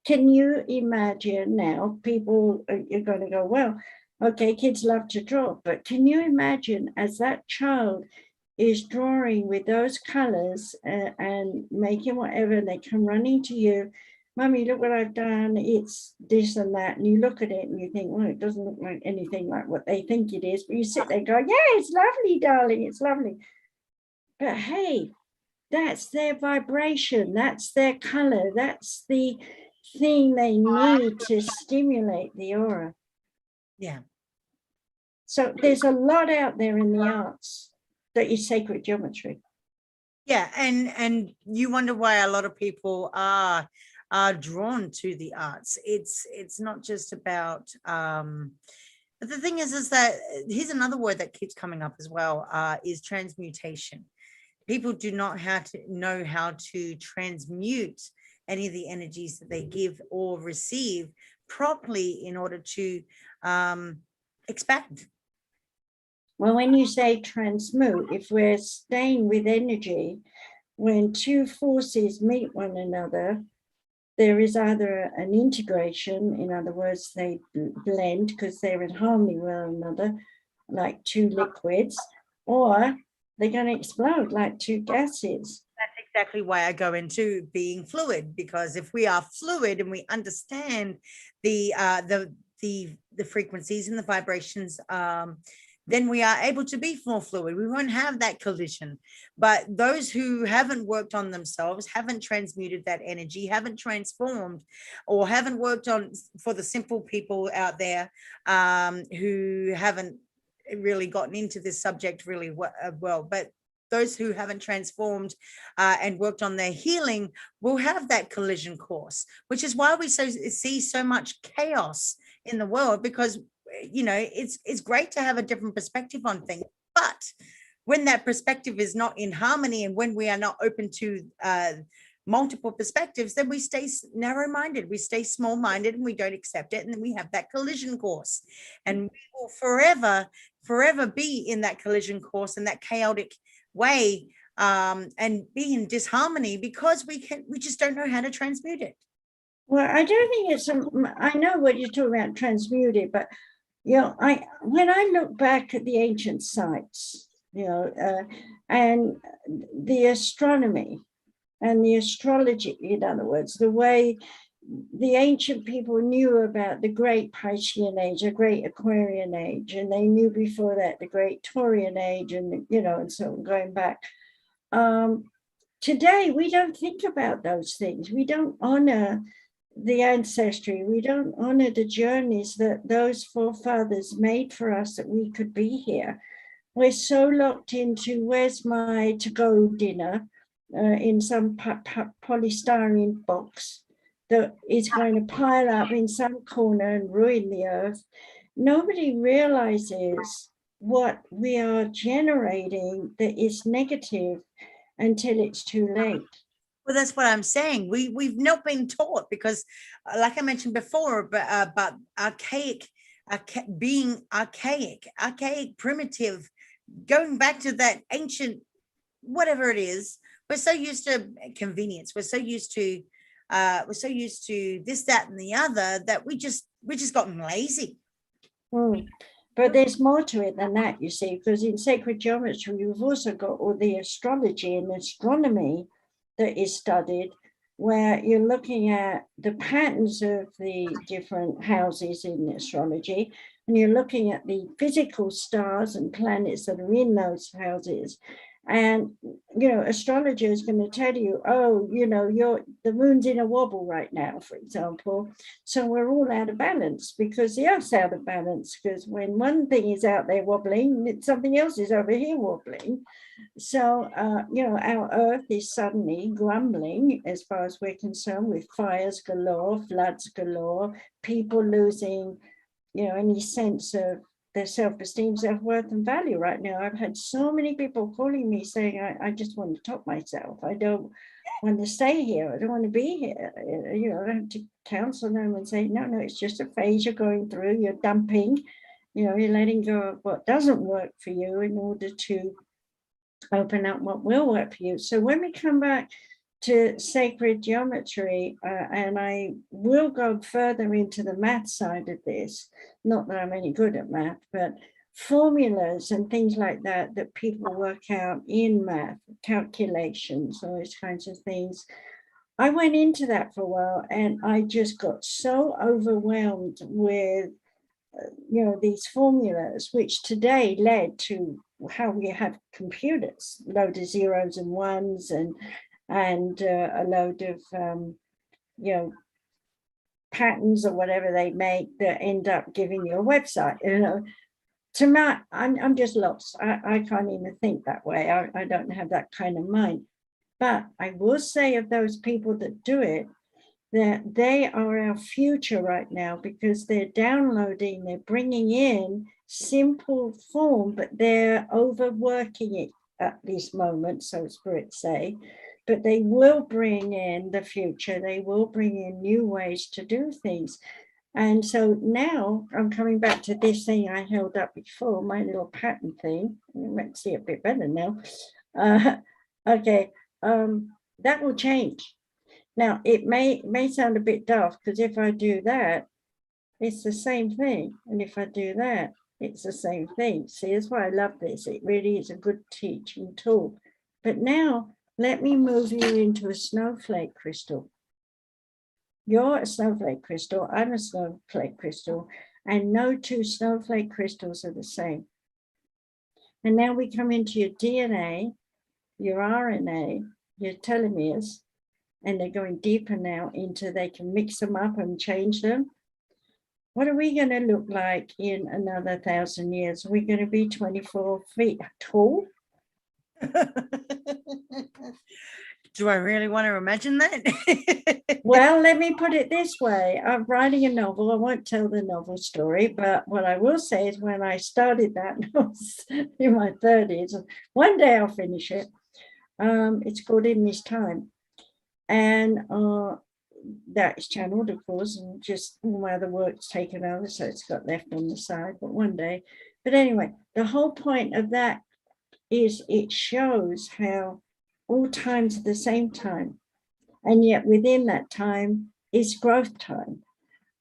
Can you imagine now, people, you're going to go, well, okay, kids love to draw, but can you imagine as that child is drawing with those colors and making whatever, they come running to you, Mummy, look what I've done, it's this and that, and you look at it and you think, well, it doesn't look like anything like what they think it is, but you sit there going, yeah, it's lovely, darling, it's lovely. But hey, that's their vibration, that's their color, that's the thing they need to stimulate the aura. Yeah. So there's a lot out there in the arts that is sacred geometry. Yeah, and you wonder why a lot of people are drawn to the arts. It's not just about but the thing is that here's another word that keeps coming up as well, is transmutation. People do not know how to transmute any of the energies that they give or receive properly in order to expand. Well, when you say transmute, if we're staying with energy, when two forces meet one another, there is either an integration, in other words, they blend because they're in harmony with one another, like two liquids, or they're going to explode like two gases. That's exactly why I go into being fluid, because if we are fluid and we understand the frequencies and the vibrations, then we are able to be more fluid. We won't have that collision. But those who haven't worked on themselves, haven't transmuted that energy, haven't transformed, or haven't worked on, for the simple people out there who haven't really gotten into this subject really well, but those who haven't transformed and worked on their healing will have that collision course, which is why we see so much chaos in the world, because it's great to have a different perspective on things, but when that perspective is not in harmony, and when we are not open to multiple perspectives, then we stay narrow-minded, we stay small-minded, and we don't accept it, and then we have that collision course, and we will forever be in that collision course, in that chaotic way, and be in disharmony, because we just don't know how to transmute it. Well, I don't think it's I know what you're talking about, transmuted, but when I look back at the ancient sites, and the astronomy and the astrology, in other words, the way the ancient people knew about the great Piscean age, the great Aquarian age, and they knew before that the great Taurian age, and and so on, going back. Today, we don't think about those things. We don't honor the ancestry. We don't honor the journeys that those forefathers made for us, that we could be here. We're so locked into where's my to-go dinner in some polystyrene box that is going to pile up in some corner and ruin the earth. Nobody realizes what we are generating that is negative until it's too late. Well, that's what I'm saying. We've not been taught, because like I mentioned before, but being archaic, primitive, going back to that ancient, whatever it is. We're so used to convenience. We're so used to this, that, and the other, that we just gotten lazy. But there's more to it than that, you see, because in sacred geometry, you've also got all the astrology and astronomy that is studied, where you're looking at the patterns of the different houses in astrology, and you're looking at the physical stars and planets that are in those houses. And, astrologer is going to tell you, oh, the moon's in a wobble right now, for example. So we're all out of balance, because the earth's out of balance, because when one thing is out there wobbling, something else is over here wobbling. So, our earth is suddenly grumbling, as far as we're concerned, with fires galore, floods galore, people losing, any sense of their self-esteem, self-worth, and value right now. I've had so many people calling me saying, I just want to top myself. I don't want to stay here. I don't want to be here. I have to counsel them and say, no, it's just a phase you're going through. You're dumping, you're letting go of what doesn't work for you in order to open up what will work for you. So when we come back to sacred geometry, and I will go further into the math side of this, not that I'm any good at math, but formulas and things like that people work out in math, calculations, all those kinds of things. I went into that for a while, and I just got so overwhelmed with these formulas, which today led to how we have computers, load of zeros and ones, and a load of patterns or whatever they make that end up giving you a website. To me, I'm just lost. I can't even think that way. I don't have that kind of mind. But I will say of those people that do it, that they are our future right now, because they're downloading, they're bringing in simple form, but they're overworking it at this moment, so spirits say. But they will bring in the future. They will bring in new ways to do things. And so now I'm coming back to this thing I held up before, my little pattern thing. You might see it a bit better now. Okay, that will change. Now, it may sound a bit daft, because if I do that, it's the same thing. And if I do that, It's the same thing. See, that's why I love this. It really is a good teaching tool. But now let me move you into a snowflake crystal. You're a snowflake crystal, I'm a snowflake crystal, and no two snowflake crystals are the same. And now we come into your DNA, your RNA, your telomeres, and they're going deeper now into, they can mix them up and change them. What are we going to look like in another 1,000 years? Are we going to be 24 feet tall? Do I really want to imagine that? Well, let me put it this way. I'm writing a novel. I won't tell the novel story, but what I will say is when I started that, I was in my 30s. One day I'll finish it. It's called In This Time. And that is channeled, of course, and just all my other work's taken over, so it's got left on the side, but one day. But anyway, the whole point of that is it shows how all times are the same time, and yet within that time is growth time.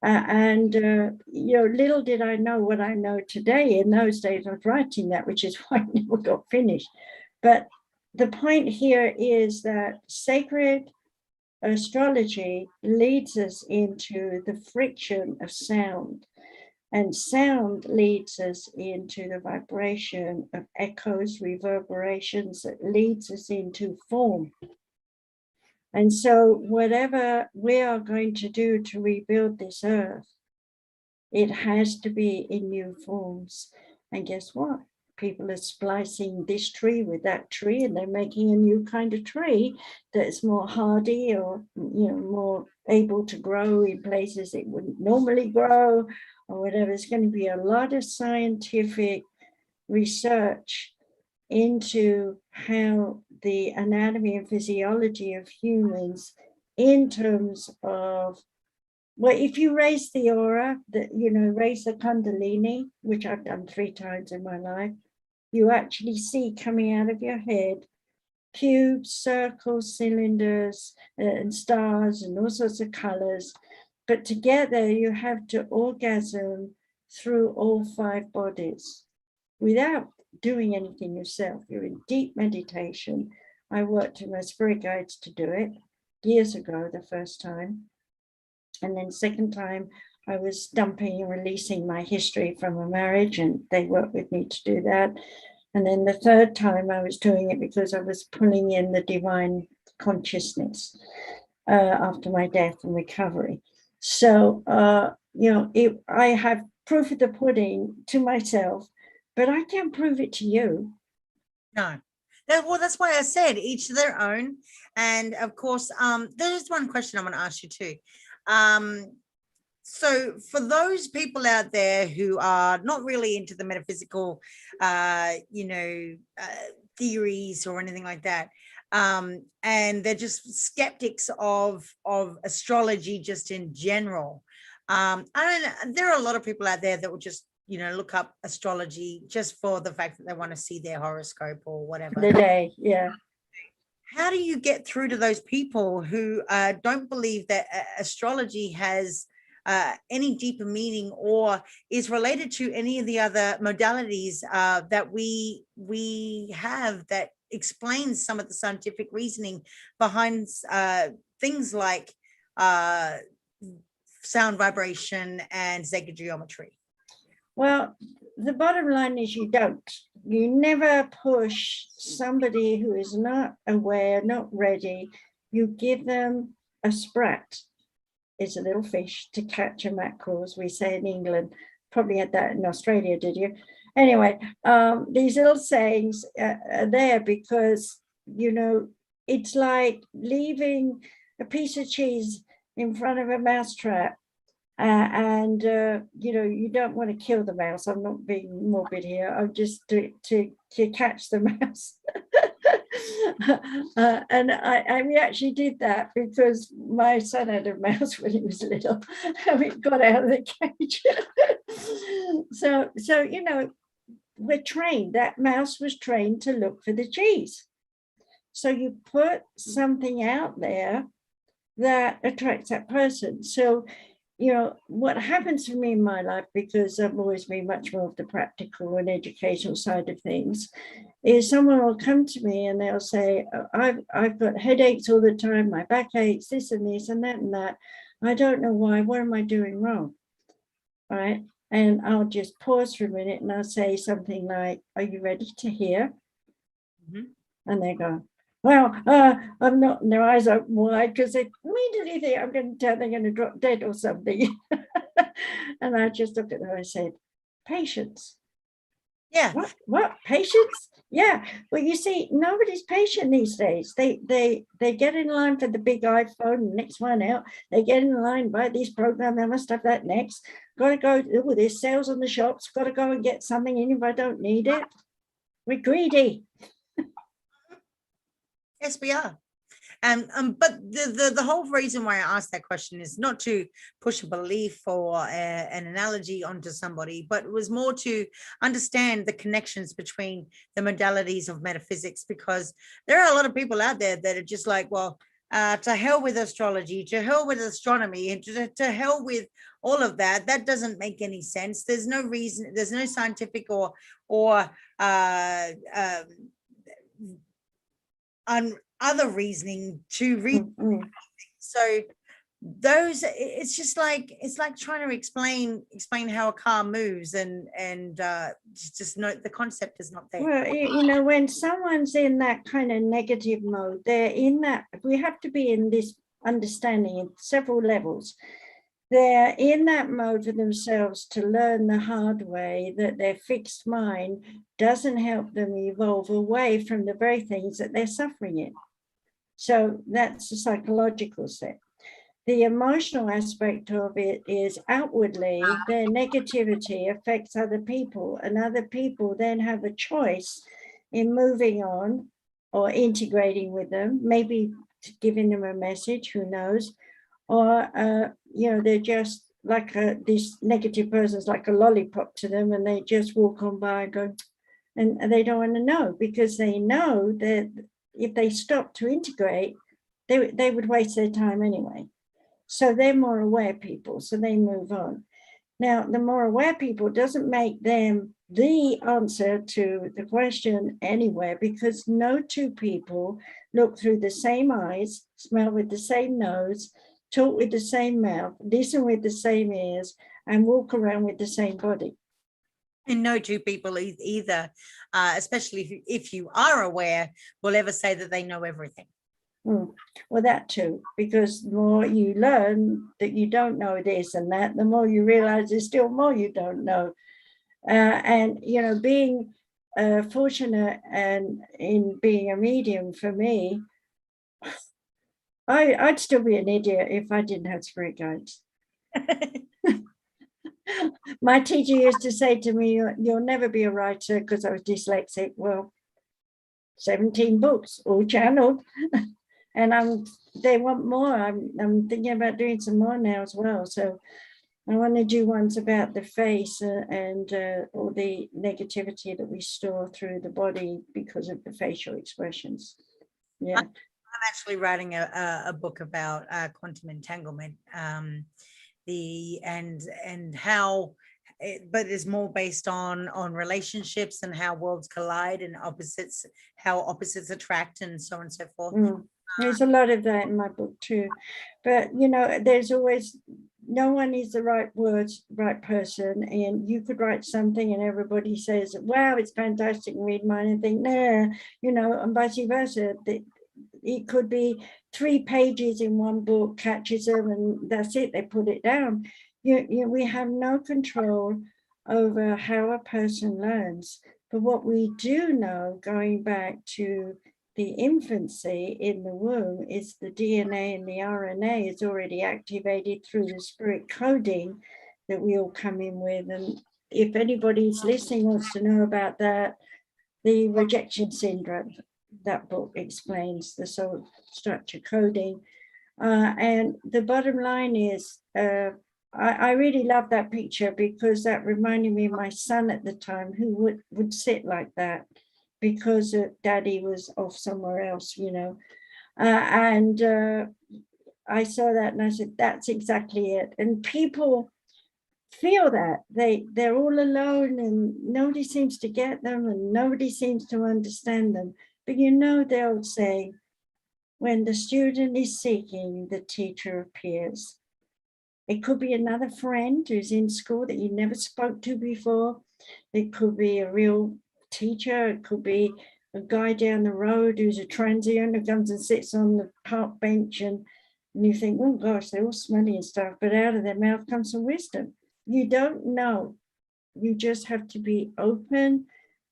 Little did I know what I know today. In those days I was writing that, which is why I never got finished. But the point here is that sacred astrology leads us into the friction of sound, and sound leads us into the vibration of echoes, reverberations, that leads us into form. And so whatever we are going to do to rebuild this earth, it has to be in new forms. And guess what? People are splicing this tree with that tree, and they're making a new kind of tree that's more hardy, or more able to grow in places it wouldn't normally grow, or whatever. There's going to be a lot of scientific research into how the anatomy and physiology of humans, in terms of, well, if you raise the aura, raise the Kundalini, which I've done 3 times in my life, you actually see coming out of your head cubes, circles, cylinders, and stars, and all sorts of colors. But together you have to orgasm through all 5 bodies without doing anything yourself. You're in deep meditation. I worked with my spirit guides to do it years ago, the first time. And then second time, I was dumping and releasing my history from a marriage, and they worked with me to do that. And then the third time I was doing it because I was pulling in the divine consciousness after my death and recovery. So, I have proof of the pudding to myself, but I can't prove it to you. No. Well, that's why I said each to their own. And of course, there's one question I want to ask you too. So for those people out there who are not really into the metaphysical, theories or anything like that, and they're just skeptics of astrology just in general, there are a lot of people out there that will just look up astrology just for the fact that they want to see their horoscope or whatever. The day, yeah. How do you get through to those people who don't believe that astrology has any deeper meaning or is related to any of the other modalities that we have that explains some of the scientific reasoning behind things like sound vibration and sacred geometry? Well, the bottom line is you don't. You never push somebody who is not aware, not ready. You give them a sprat. It's a little fish to catch a mackerel, as we say in England. Probably had that in Australia, did you? Anyway, these little sayings are there because, it's like leaving a piece of cheese in front of a mousetrap. You don't want to kill the mouse. I'm not being morbid here. I'm just to catch the mouse. And we actually did that because my son had a mouse when he was little, and we got out of the cage. So we're trained. That mouse was trained to look for the cheese. So you put something out there that attracts that person. So you know, what happens for me in my life, because I've always been much more of the practical and educational side of things, is someone will come to me and they'll say, I've got headaches all the time, my back aches, this and this and that and that. I don't know why, what am I doing wrong? Right? And I'll just pause for a minute and I'll say something like, are you ready to hear? Mhm. And they go, well, I'm not, and their eyes open wide because they immediately think I'm going to tell they're going to drop dead or something. And I just looked at them and I said, patience. Yeah. What? Patience? Yeah. Well, you see, nobody's patient these days. They get in line for the big iPhone, next one out. They get in line, buy this program, they must have that next. Got to go, oh, there's sales on the shops, got to go and get something in if I don't need it. We're greedy. Yes, we are. But the whole reason why I asked that question is not to push a belief or an analogy onto somebody, but it was more to understand the connections between the modalities of metaphysics, because there are a lot of people out there that are just like, well, to hell with astrology, to hell with astronomy, and to hell with all of that. That doesn't make any sense. There's no reason. There's no scientific or other reasoning to read. So those, it's just like, it's like trying to explain how a car moves, and just know the concept is not there. Well, you know, when someone's in that kind of negative mode, they're in that, we have to be in this understanding at several levels. They're in that mode for themselves to learn the hard way that their fixed mind doesn't help them evolve away from the very things that they're suffering in. So that's the psychological set. The emotional aspect of it is outwardly, their negativity affects other people, and other people then have a choice in moving on or integrating with them, maybe giving them a message, who knows, or, you know, they're just like this negative person's like a lollipop to them, and they just walk on by and go, and they don't want to know, because they know that if they stop to integrate, they would waste their time anyway. So they're more aware people, so they move on. Now, the more aware people doesn't make them the answer to the question anywhere, because no two people look through the same eyes, smell with the same nose, talk with the same mouth, listen with the same ears, and walk around with the same body. And no two people either, especially if you are aware, will ever say that they know everything. Well, that too, because the more you learn that you don't know this and that, the more you realize there's still more you don't know. And, you know, being fortunate and in being a medium, for me, I'd still be an idiot if I didn't have spirit guides. My teacher used to say to me, you'll never be a writer, because I was dyslexic. Well, 17 books, all channeled. And they want more. I'm thinking about doing some more now as well. So I want to do ones about the face and all the negativity that we store through the body because of the facial expressions. Yeah. I'm actually writing a book about quantum entanglement, and how, but it's more based on relationships and how worlds collide and how opposites attract, and so on and so forth. There's a lot of that in my book too, but you know, there's always, no one is the right words, right person, and you could write something and everybody says, wow, it's fantastic, and read mine and think, nah, you know, and vice versa. It could be 3 pages in one book catches them and that's it, they put it down. We have no control over how a person learns, but what we do know, going back to the infancy in the womb, is the DNA and the RNA is already activated through the spirit coding that we all come in with. And if anybody's listening wants to know about that, the rejection syndrome, that book explains the soul structure coding. And the bottom line is, I really love that picture, because that reminded me of my son at the time, who would sit like that because daddy was off somewhere else, you know. And I saw that and I said, that's exactly it. And people feel that they're all alone and nobody seems to get them and nobody seems to understand them. But you know, the old saying, when the student is seeking, the teacher appears. It could be another friend who's in school that you never spoke to before. It could be a real teacher. It could be a guy down the road who's a transient who comes and sits on the park bench and you think, oh gosh, they're all smelly and stuff, but out of their mouth comes some wisdom. You don't know. You just have to be open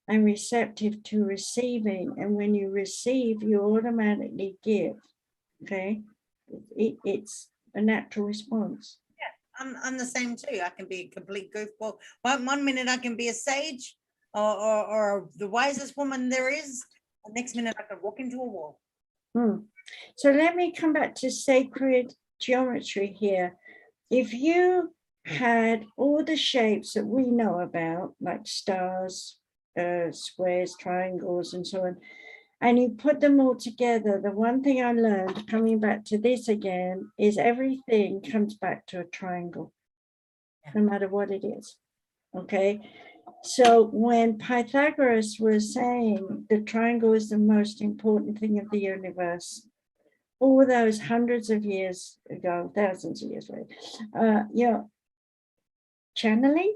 and receptive to receiving. And when you receive, you automatically give. Okay. It's a natural response. I'm the same too. I can be a complete goofball. One minute I can be a sage or the wisest woman there is. The next minute I can walk into a wall. So let me come back to sacred geometry here. If you had all the shapes that we know about, like stars, squares, triangles, and so on, and you put them all together, the one thing I learned, coming back to this again, is everything comes back to a triangle, no matter what it is. Okay. So when Pythagoras was saying the triangle is the most important thing of the universe, all those hundreds of years ago, thousands of years ago, channeling,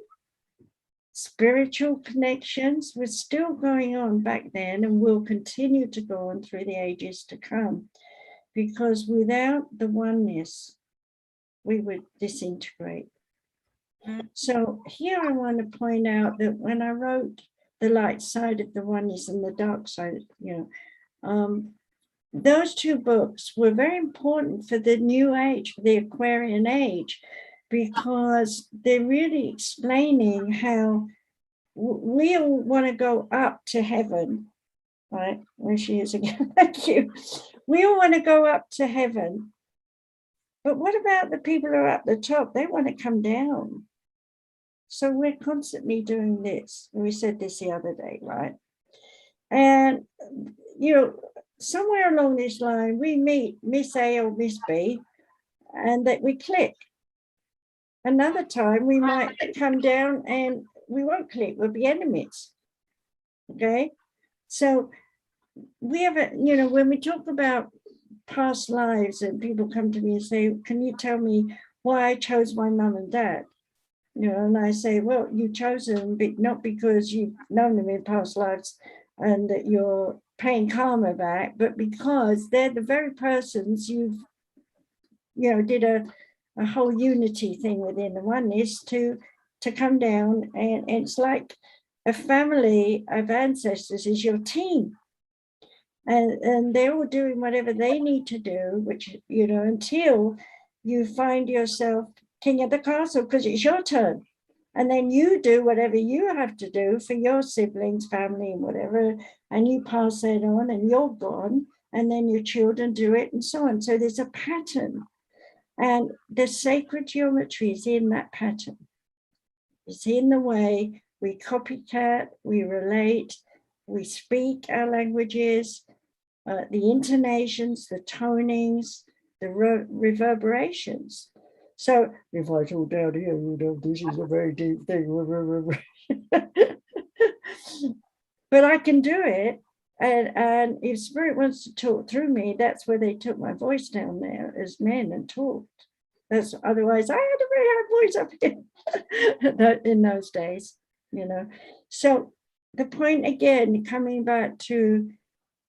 spiritual connections were still going on back then and will continue to go on through the ages to come, because without the oneness, we would disintegrate. So here I want to point out that when I wrote The Light Side of the Oneness and the Dark Side, those two books were very important for the new age, for the Aquarian age, because they're really explaining how we all want to go up to heaven, right? Where she is again, thank you. We all want to go up to heaven. But what about the people who are at the top? They want to come down. So we're constantly doing this. We said this the other day, right? And, somewhere along this line, we meet Miss A or Miss B, and that we click. Another time, we might come down and we won't click, we'll be enemies. Okay? So we have when we talk about past lives and people come to me and say, can you tell me why I chose my mum and dad? And I say, well, you chose them not because you've known them in past lives and that you're paying karma back, but because they're the very persons you've, did a whole unity thing within the oneness to come down. And it's like a family of ancestors is your team. And they're all doing whatever they need to do, which, until you find yourself king of the castle, because it's your turn. And then you do whatever you have to do for your siblings, family, and whatever, and you pass that on and you're gone, and then your children do it and so on. So there's a pattern, and the sacred geometry is in that pattern. It's in the way we copycat, we relate, we speak our languages, the intonations, the tonings, the reverberations. So if I talk down here, this is a very deep thing. But I can do it. And if Spirit wants to talk through me, that's where they took my voice down there as men and talked. Otherwise, I had a very hard voice up here in those days, So the point again, coming back to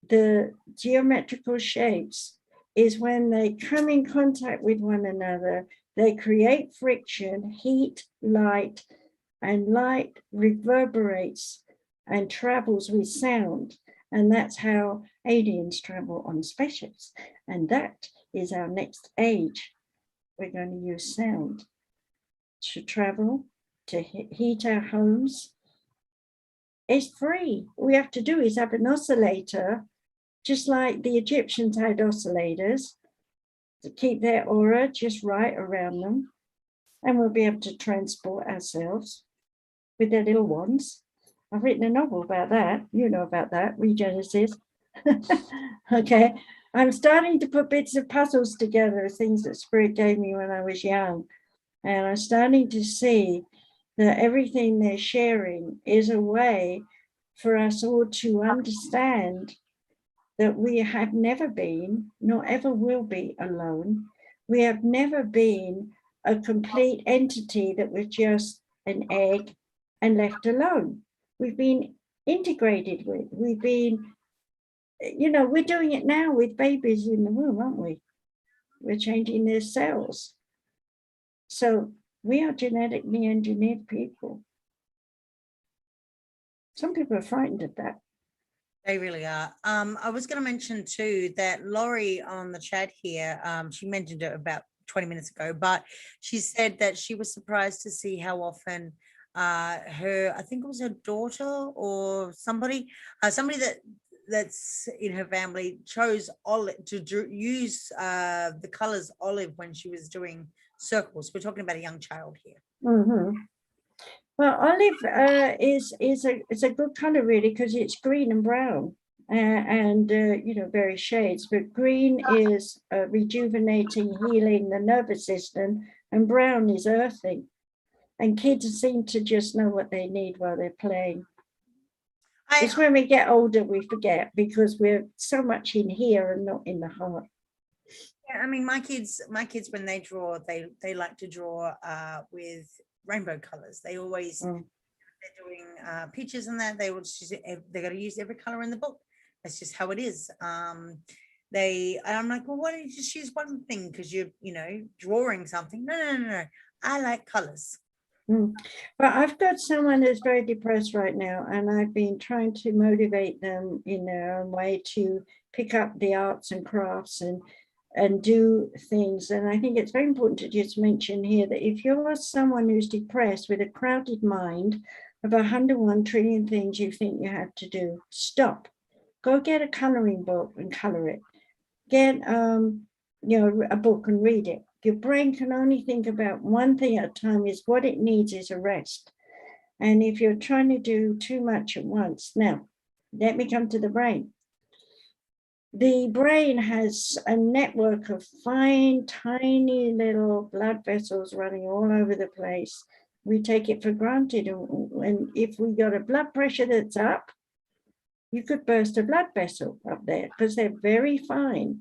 the geometrical shapes, is when they come in contact with one another, they create friction, heat, light, and light reverberates and travels with sound. And that's how aliens travel on spaceships. And that is our next age. We're going to use sound to travel, to heat our homes. It's free. All we have to do is have an oscillator, just like the Egyptians had oscillators, to keep their aura just right around them. And we'll be able to transport ourselves with their little wands. I've written a novel about that. You know about that, Regenesis. Okay. I'm starting to put bits of puzzles together, things that Spirit gave me when I was young. And I'm starting to see that everything they're sharing is a way for us all to understand that we have never been, nor ever will be alone. We have never been a complete entity that was just an egg and left alone. We've been integrated with, we've been, you know, we're doing it now with babies in the womb, aren't we? We're changing their cells. So we are genetically engineered people. Some people are frightened of that. They really are. I was going to mention too that Laurie on the chat here, she mentioned it about 20 minutes ago, but she said that she was surprised to see how often I think it was her daughter or somebody that's in her family chose olive to use the colors olive when she was doing circles. We're talking about a young child here. Mm-hmm. Well, olive is a good color really because it's green and brown and you know, various shades. But green is rejuvenating, healing the nervous system, and brown is earthing. And kids seem to just know what they need while they're playing. It's when we get older we forget because we're so much in here and not in the heart. Yeah, I mean, my kids when they draw, they like to draw with rainbow colors. They always they're doing pictures and that they will just, they got to use every color in the book. That's just how it is. I'm like, well, why don't you just use one thing because you're, you know, drawing something? No. I like colors. But I've got someone who's very depressed right now, and I've been trying to motivate them in their own way to pick up the arts and crafts and do things. And I think it's very important to just mention here that if you're someone who's depressed with a crowded mind of 101 trillion things you think you have to do, stop. Go get a coloring book and color it. Get you know, a book and read it. Your brain can only think about one thing at a time. Is what it needs is a rest. And if you're trying to do too much at once, now let me come to the brain. The brain has a network of fine, tiny little blood vessels running all over the place. We take it for granted. And if we got a blood pressure that's up, you could burst a blood vessel up there because they're very fine.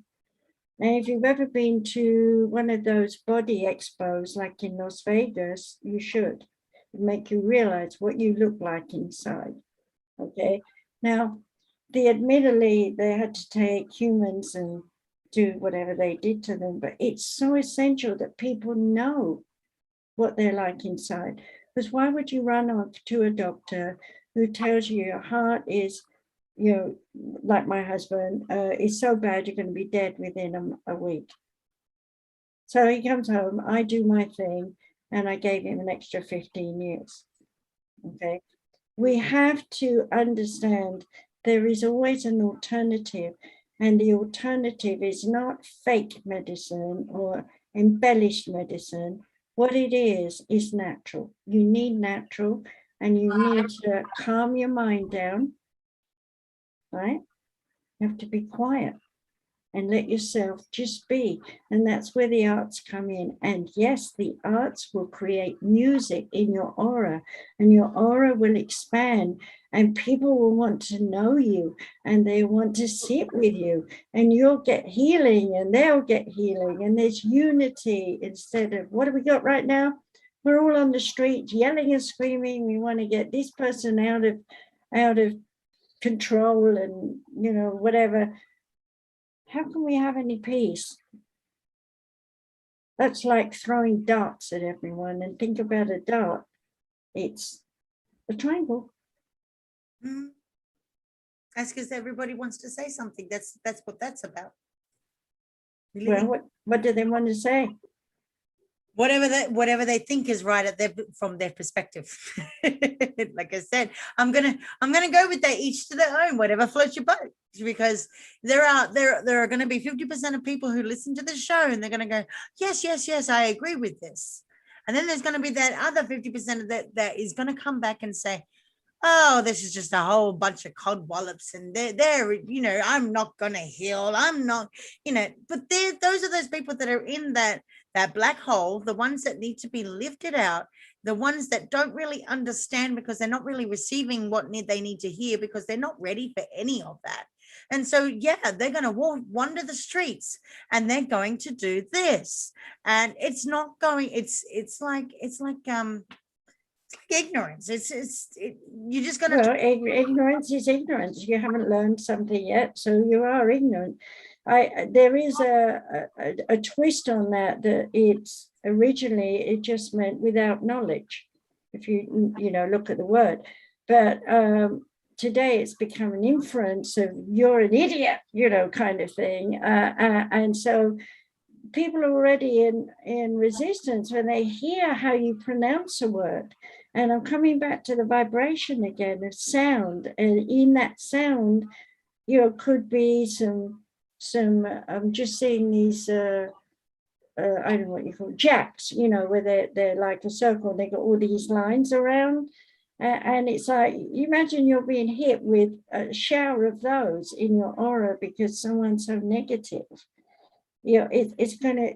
And if you've ever been to one of those body expos like in Las Vegas, you should. It'll make you realize what you look like inside. Okay. Now, admittedly, they had to take humans and do whatever they did to them, but it's so essential that people know what they're like inside. Because why would you run off to a doctor who tells you your heart is, you know, like my husband, is so bad you're going to be dead within a week. So he comes home, I do my thing, and I gave him an extra 15 years. Okay. We have to understand there is always an alternative, and the alternative is not fake medicine or embellished medicine. What it is natural. You need natural, and you need to calm your mind down, right? You have to be quiet and let yourself just be. And that's where the arts come in. And yes, the arts will create music in your aura, and your aura will expand, and people will want to know you, and they want to sit with you, and you'll get healing and they'll get healing. And there's unity instead of what do we got right now? We're all on the street yelling and screaming. We want to get this person out of control and, you know, whatever. How can we have any peace? That's like throwing darts at everyone. And think about a dart. It's a triangle. That's because everybody wants to say something. That's what that's about. Well, what do they want to say? Whatever they think is right from their perspective. Like I said, I'm gonna go with that, each to their own, whatever floats your boat, because there are going to be 50% of people who listen to the show and they're going to go, yes, I agree with this. And then there's going to be that other 50% that is going to come back and say, oh, this is just a whole bunch of codwallops and they're, I'm not going to heal. I'm not, but those are those people that are in that black hole, the ones that need to be lifted out, the ones that don't really understand because they're not really receiving what they need to hear because they're not ready for any of that. And so, yeah, they're going to wander the streets and they're going to do this. And it's not going, it's like ignorance. You're just going to. Well, ignorance is ignorance. You haven't learned something yet, so you are ignorant. There is a twist on that it's originally it just meant without knowledge, if you look at the word, but today it's become an inference of you're an idiot, kind of thing, and so people are already in resistance when they hear how you pronounce a word. And I'm coming back to the vibration again of sound, and in that sound, could be some. I'm just seeing these. I don't know what you call jacks. Where they're like a circle. They got all these lines around, and it's like imagine you're being hit with a shower of those in your aura because someone's so negative. It's going to,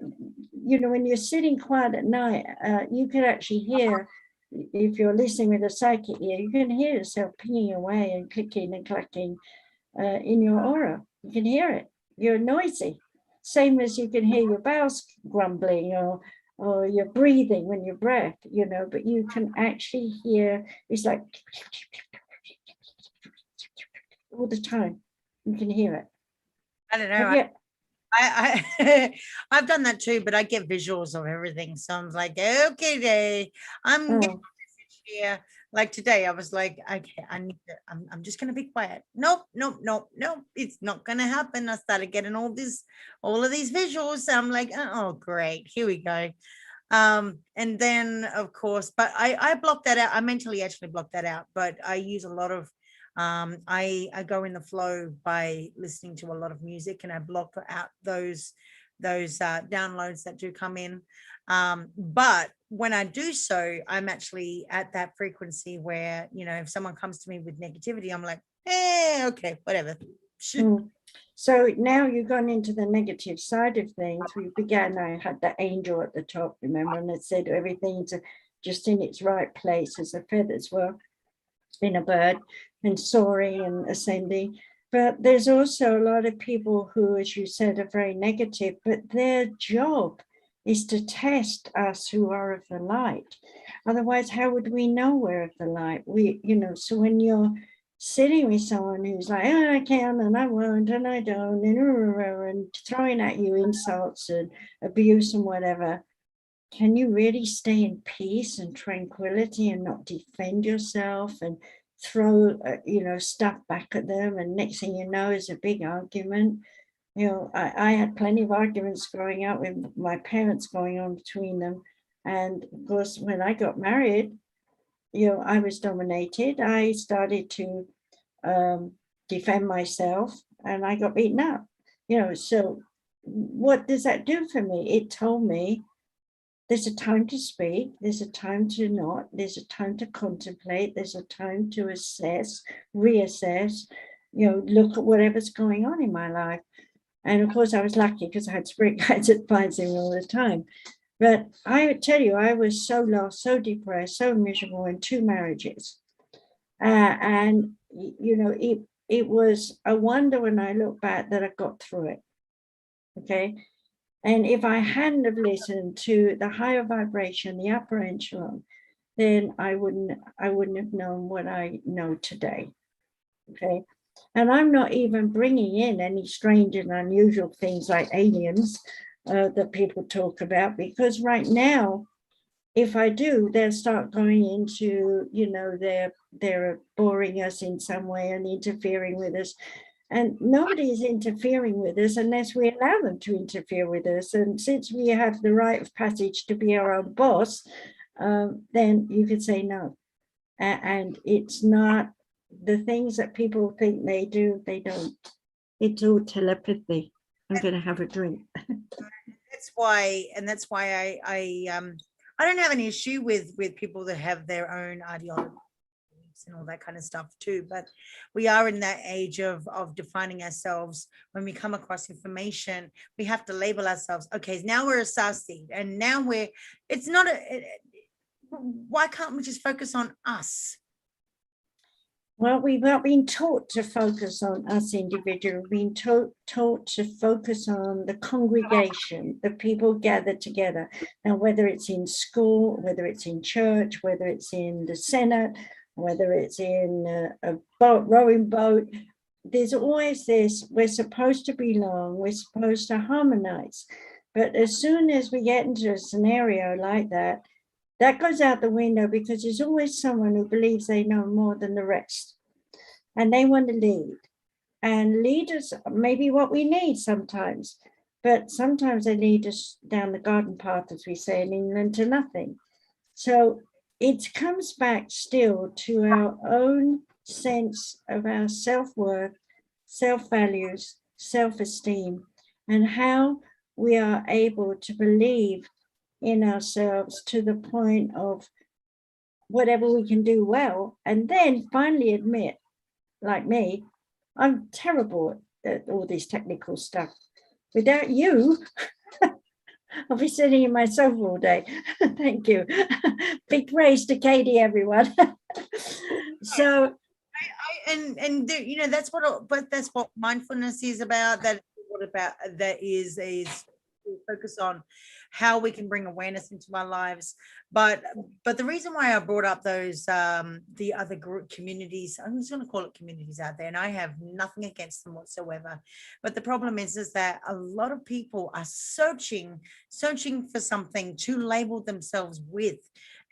when you're sitting quiet at night, you can actually hear, if you're listening with a psychic ear, you can hear yourself pinging away and clicking and clacking in your aura. You can hear it. You're noisy. Same as you can hear your bowels grumbling or your breathing when you breath, but you can actually hear, it's like all the time. You can hear it. I don't know. I've done that too, but I get visuals of everything. So I'm like, okay, I'm here. Like today, I was like, okay, I'm just gonna be quiet. Nope. It's not gonna happen. I started getting all of these visuals. I'm like, oh great, here we go. And then of course, but I blocked that out. I mentally actually blocked that out, but I use a lot of I go in the flow by listening to a lot of music, and I block out those downloads that do come in. But when I do so, I'm actually at that frequency where, if someone comes to me with negativity, I'm like, okay, whatever. So now you've gone into the negative side of things. We began, I had the angel at the top, remember, and it said everything's just in its right place as the feathers were in a bird and soaring and ascending. But there's also a lot of people who, as you said, are very negative, but their job is to test us who are of the light. Otherwise, how would we know we're of the light? So when you're sitting with someone who's like, I can and I won't and I don't, and throwing at you insults and abuse and whatever, can you really stay in peace and tranquility and not defend yourself and throw stuff back at them, and next thing you know is a big argument? I had plenty of arguments growing up with my parents going on between them, and of course when I got married, I was dominated. I started to defend myself and I got beaten up. So what does that do for me? It told me there's a time to speak, there's a time to not, there's a time to contemplate, there's a time to assess, reassess, look at whatever's going on in my life. And of course I was lucky because I had spirit guides advising me all the time. But I would tell you, I was so lost, so depressed, so miserable in 2 marriages. And it was a wonder when I look back that I got through it. Okay. And if I hadn't have listened to the higher vibration, the upper echelon, then I wouldn't have known what I know today. Okay. And I'm not even bringing in any strange and unusual things like aliens that people talk about, because right now, if I do, they'll start going into, they're boring us in some way and interfering with us. And nobody is interfering with us unless we allow them to interfere with us. And since we have the right of passage to be our own boss, then you could say no. And it's not the things that people think they do, they don't. It's all telepathy. I'm going to have a drink. That's why I don't have an issue with people that have their own ideology. labels and all that kind of stuff too. But we are in that age of defining ourselves. When we come across information, we have to label ourselves. Okay, now we're a Saavi, and now it's not why can't we just focus on us? Well, we've not been taught to focus on us individuals, we've been taught to focus on the congregation, the people gathered together. Now, whether it's in school, whether it's in church, whether it's in the Senate, whether it's in a rowing boat, there's always this, we're supposed to belong, we're supposed to harmonize. But as soon as we get into a scenario like that, that goes out the window, because there's always someone who believes they know more than the rest and they want to lead. And leaders may be what we need sometimes, but sometimes they lead us down the garden path, as we say in England, to nothing. So it comes back still to our own sense of our self-worth, self-values, self-esteem, and how we are able to believe in ourselves to the point of whatever we can do well, and then finally admit, like me, I'm terrible at all this technical stuff. Without you, I'll be sitting in my sofa all day. Thank you. Big praise to Katie, everyone. So, You know, that's what mindfulness is about. That is focus on how we can bring awareness into our lives. But the reason why I brought up those the other group communities, I'm just going to call it communities out there, and I have nothing against them whatsoever. But the problem is that a lot of people are searching for something to label themselves with,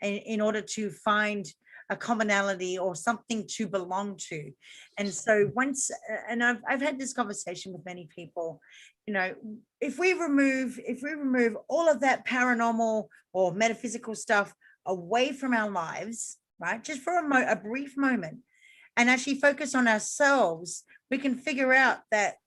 in order to find a commonality or something to belong to. And so I've had this conversation with many people, you know, if we remove all of that paranormal or metaphysical stuff away from our lives, right, just for a brief moment, and actually focus on ourselves, we can figure out that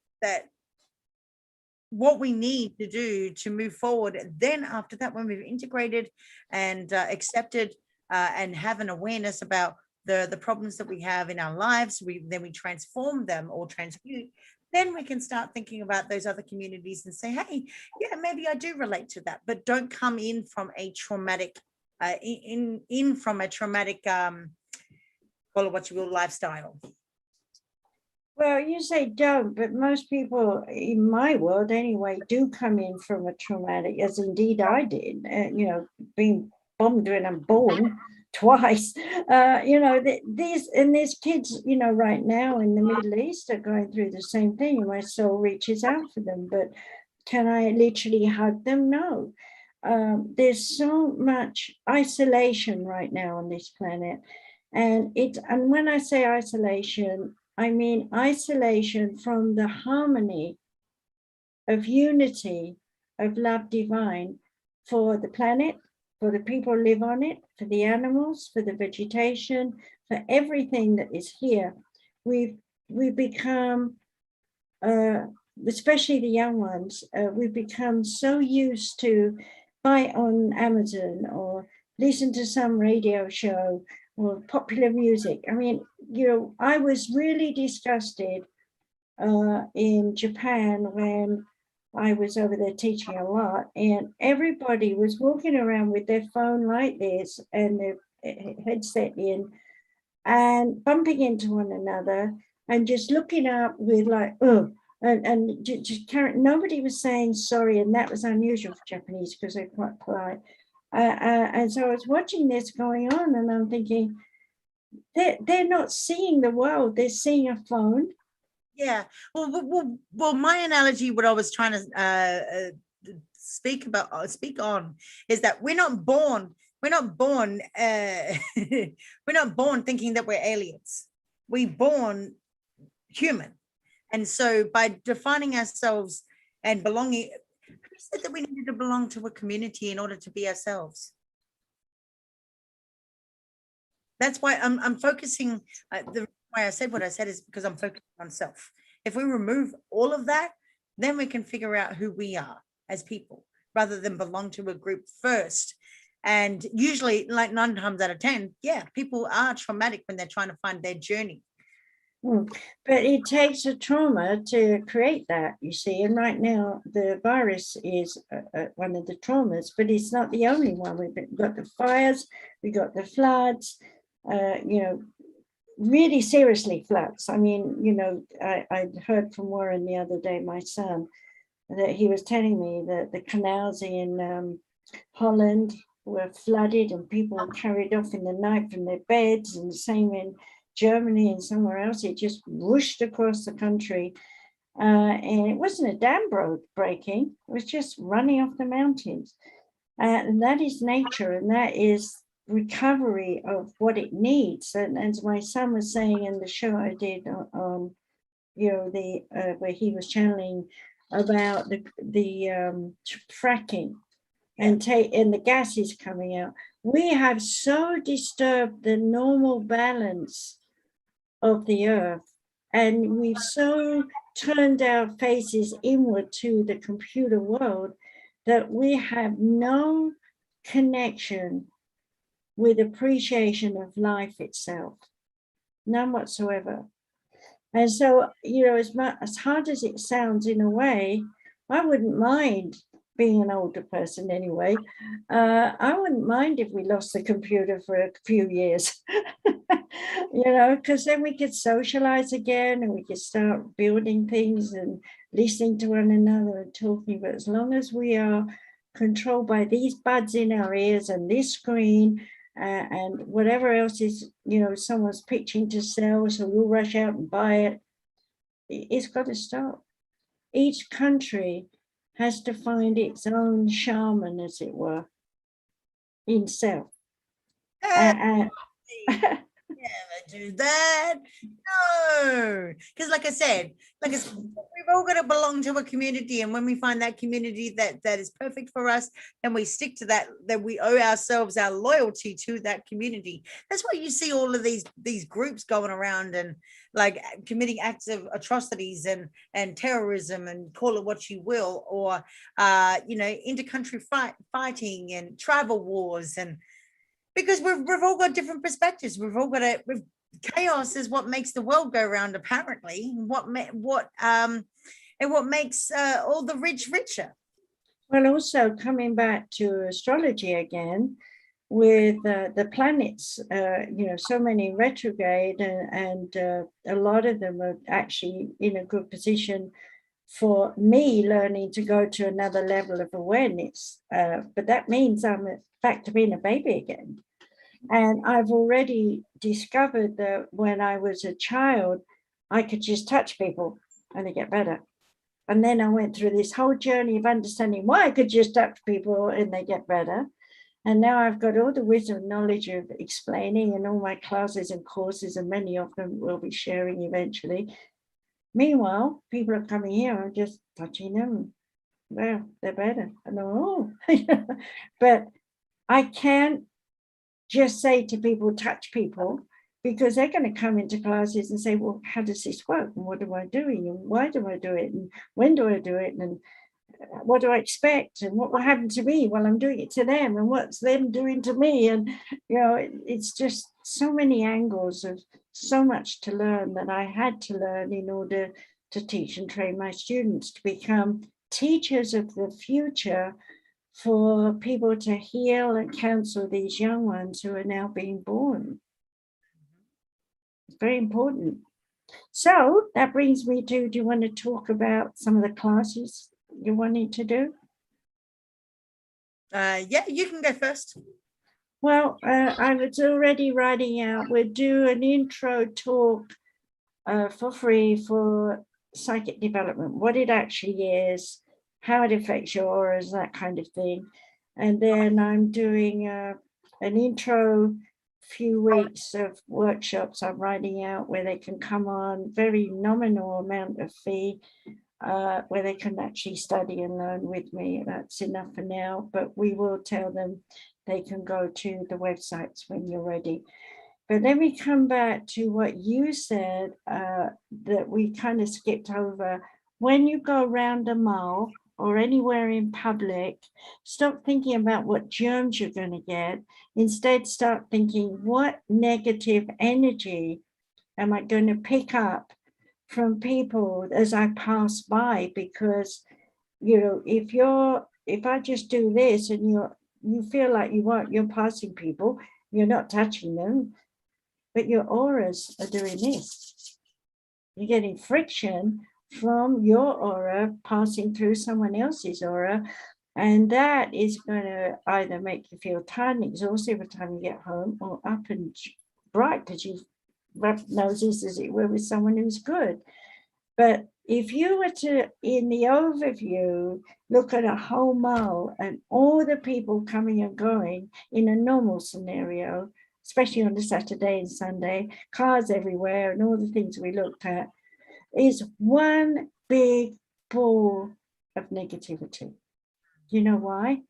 what we need to do to move forward. Then after that, when we've integrated and accepted and have an awareness about the problems that we have in our lives, then we transform them or transmute, then we can start thinking about those other communities and say, hey, yeah, maybe I do relate to that, but don't come in from a traumatic, call it what you will, lifestyle. well, you say don't, but most people in my world anyway do come in from a traumatic, as indeed I did, you know, being bombed when I'm born twice. You know, there's kids, you know, right now in the Middle East are going through the same thing, and my soul reaches out for them. But can I literally hug them? No. There's so much isolation right now on this planet. And when I say isolation, I mean isolation from the harmony of unity, of love divine for the planet, for the people who live on it, for the animals, for the vegetation, for everything that is here. We've become, especially the young ones, we've become so used to buy on Amazon or listen to some radio show or popular music. I mean, you know, I was really disgusted in Japan when I was over there teaching a lot, and everybody was walking around with their phone like this and their headset in and bumping into one another and just looking up with like, oh, and just nobody was saying sorry, and that was unusual for Japanese because they're quite polite. And so I was watching this going on, and I'm thinking, they're not seeing the world; they're seeing a phone. Yeah. Well, my analogy, what I was trying to speak on, is that we're not born we're not born thinking that we're aliens. We're born human. And so by defining ourselves and belonging, who said that we needed to belong to a community in order to be ourselves? That's why I'm focusing. The reason why I said what I said is because I'm focusing on self. If we remove all of that, then we can figure out who we are as people, rather than belong to a group first. And usually, like 9 times out of 10, yeah, people are traumatic when they're trying to find their journey. But it takes a trauma to create that, you see. And right now, the virus is one of the traumas, but it's not the only one. We've got the fires, we got the floods, really seriously floods. I mean, I heard from Warren the other day, my son, that he was telling me that the canals in Holland were flooded and people were carried off in the night from their beds, and the same in Germany and somewhere else. It just whooshed across the country. And it wasn't a dam breaking, it was just running off the mountains. And that is nature, and that is recovery of what it needs. And as my son was saying in the show I did on, where he was channeling about the fracking and the gases coming out, we have so disturbed the normal balance of the earth, and we've so turned our faces inward to the computer world that we have no connection with appreciation of life itself, none whatsoever. And so, as hard as it sounds in a way, I wouldn't mind being an older person anyway. I wouldn't mind if we lost the computer for a few years, because then we could socialize again and we could start building things and listening to one another and talking. But as long as we are controlled by these buds in our ears and this screen, and whatever else is, someone's pitching to sell, so we'll rush out and buy it. It's got to stop. Each country has to find its own shaman, as it were, in self. Never do that. No, because like I said, we've all got to belong to a community, and when we find that community that is perfect for us, and we stick to that, that we owe ourselves our loyalty to that community. That's why you see all of these groups going around and like committing acts of atrocities and terrorism, and call it what you will, or intercountry fighting and travel wars, and because we've all got different perspectives. We've all got chaos is what makes the world go round, apparently. What makes all the rich richer. Well, also coming back to astrology again, with the planets, so many retrograde, and a lot of them are actually in a good position for me learning to go to another level of awareness. But that means I'm back to being a baby again. And I've already discovered that when I was a child, I could just touch people and they get better. And then I went through this whole journey of understanding why I could just touch people and they get better. And now I've got all the wisdom and knowledge of explaining in all my classes and courses, and many of them will be sharing eventually. Meanwhile, people are coming here, I'm just touching them. Well, they're better. I know, but I can't just say to people, touch people, because they're going to come into classes and say, well, how does this work? And what am I doing? And why do I do it? And when do I do it? And what do I expect? And what will happen to me while I'm doing it to them? And what's them doing to me? And, it's just so many angles of so much to learn that I had to learn in order to teach and train my students to become teachers of the future, for people to heal and counsel these young ones who are now being born. It's very important. So that brings me to, do you want to talk about some of the classes you're wanting to do? Yeah, you can go first. Well, I was already writing out, we'll do an intro talk for free for psychic development, what it actually is, how it affects your auras, that kind of thing. And then I'm doing an intro few weeks of workshops I'm writing out where they can come on, very nominal amount of fee, where they can actually study and learn with me. That's enough for now, but we will tell them they can go to the websites when you're ready. But let me come back to what you said, that we kind of skipped over when you go around a mall or anywhere in public, stop thinking about what germs you're going to get. Instead, start thinking, what negative energy am I going to pick up from people as I pass by? Because, you know, if I just do this and you feel like you're passing people, you're not touching them, but your auras are doing this. You're getting friction from your aura passing through someone else's aura. And that is going to either make you feel tired and exhausted by the time you get home, or up and bright because you've rubbed noses, as it were, with someone who's good. But if you were to, in the overview, look at a whole mall and all the people coming and going in a normal scenario, especially on a Saturday and Sunday, cars everywhere and all the things we looked at, is one big ball of negativity. You know why?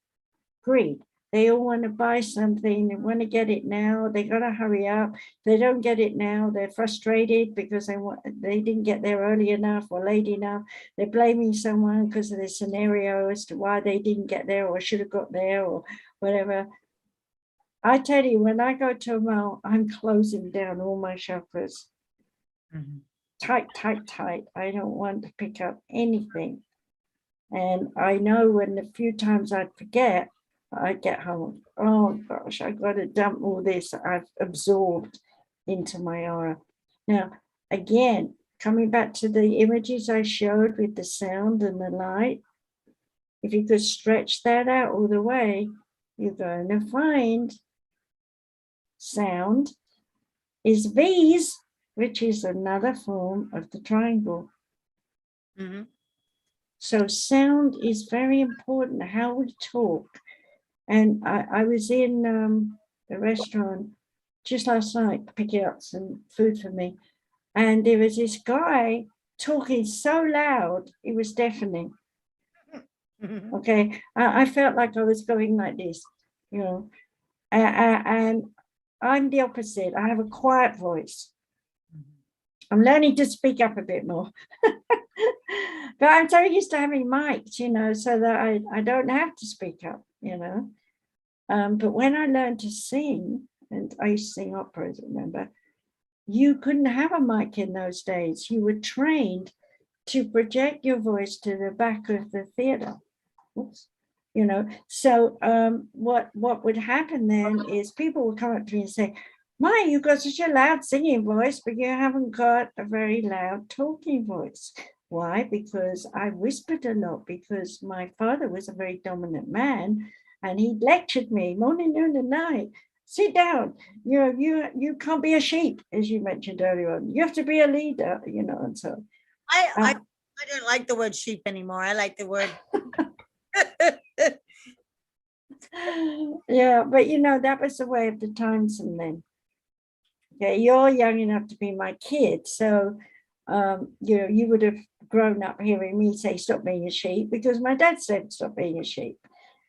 Greed. They all want to buy something, they want to get it now, they got to hurry up. They don't get it now, they're frustrated because they didn't get there early enough or late enough. They're blaming someone because of the scenario as to why they didn't get there or should have got there or whatever. I tell you, when I go to a mall, I'm closing down all my chakras. Mm-hmm. Tight, tight, tight. I don't want to pick up anything. And I know when the few times I'd forget, I get home, oh gosh, I got to dump all this I've absorbed into my aura. Now, again, coming back to the images I showed with the sound and the light, if you could stretch that out all the way, you're going to find sound is V's, which is another form of the triangle. Mm-hmm. So sound is very important, how we talk. And I was in the restaurant just last night picking up some food for me. And there was this guy talking so loud, it was deafening. Okay, I felt like I was going like this, you know, and I'm the opposite. I have a quiet voice. I'm learning to speak up a bit more. But I'm so used to having mics, you know, so that I don't have to speak up, you know. But when I learned to sing, and I used to sing operas, remember, you couldn't have a mic in those days. You were trained to project your voice to the back of the theater. Oops. You know, so what would happen then is people would come up to me and say, "My, you've got such a loud singing voice, but you haven't got a very loud talking voice." Why? Because I whispered a lot, because my father was a very dominant man, and he lectured me morning, noon, and night. Sit down. You can't be a sheep, as you mentioned earlier on. You have to be a leader, you know. And so I don't like the word sheep anymore. I like the word. Yeah, but you know, that was the way of the times. And then, okay, you're young enough to be my kid, so you know, you would have grown up hearing me say stop being a sheep, because my dad said stop being a sheep.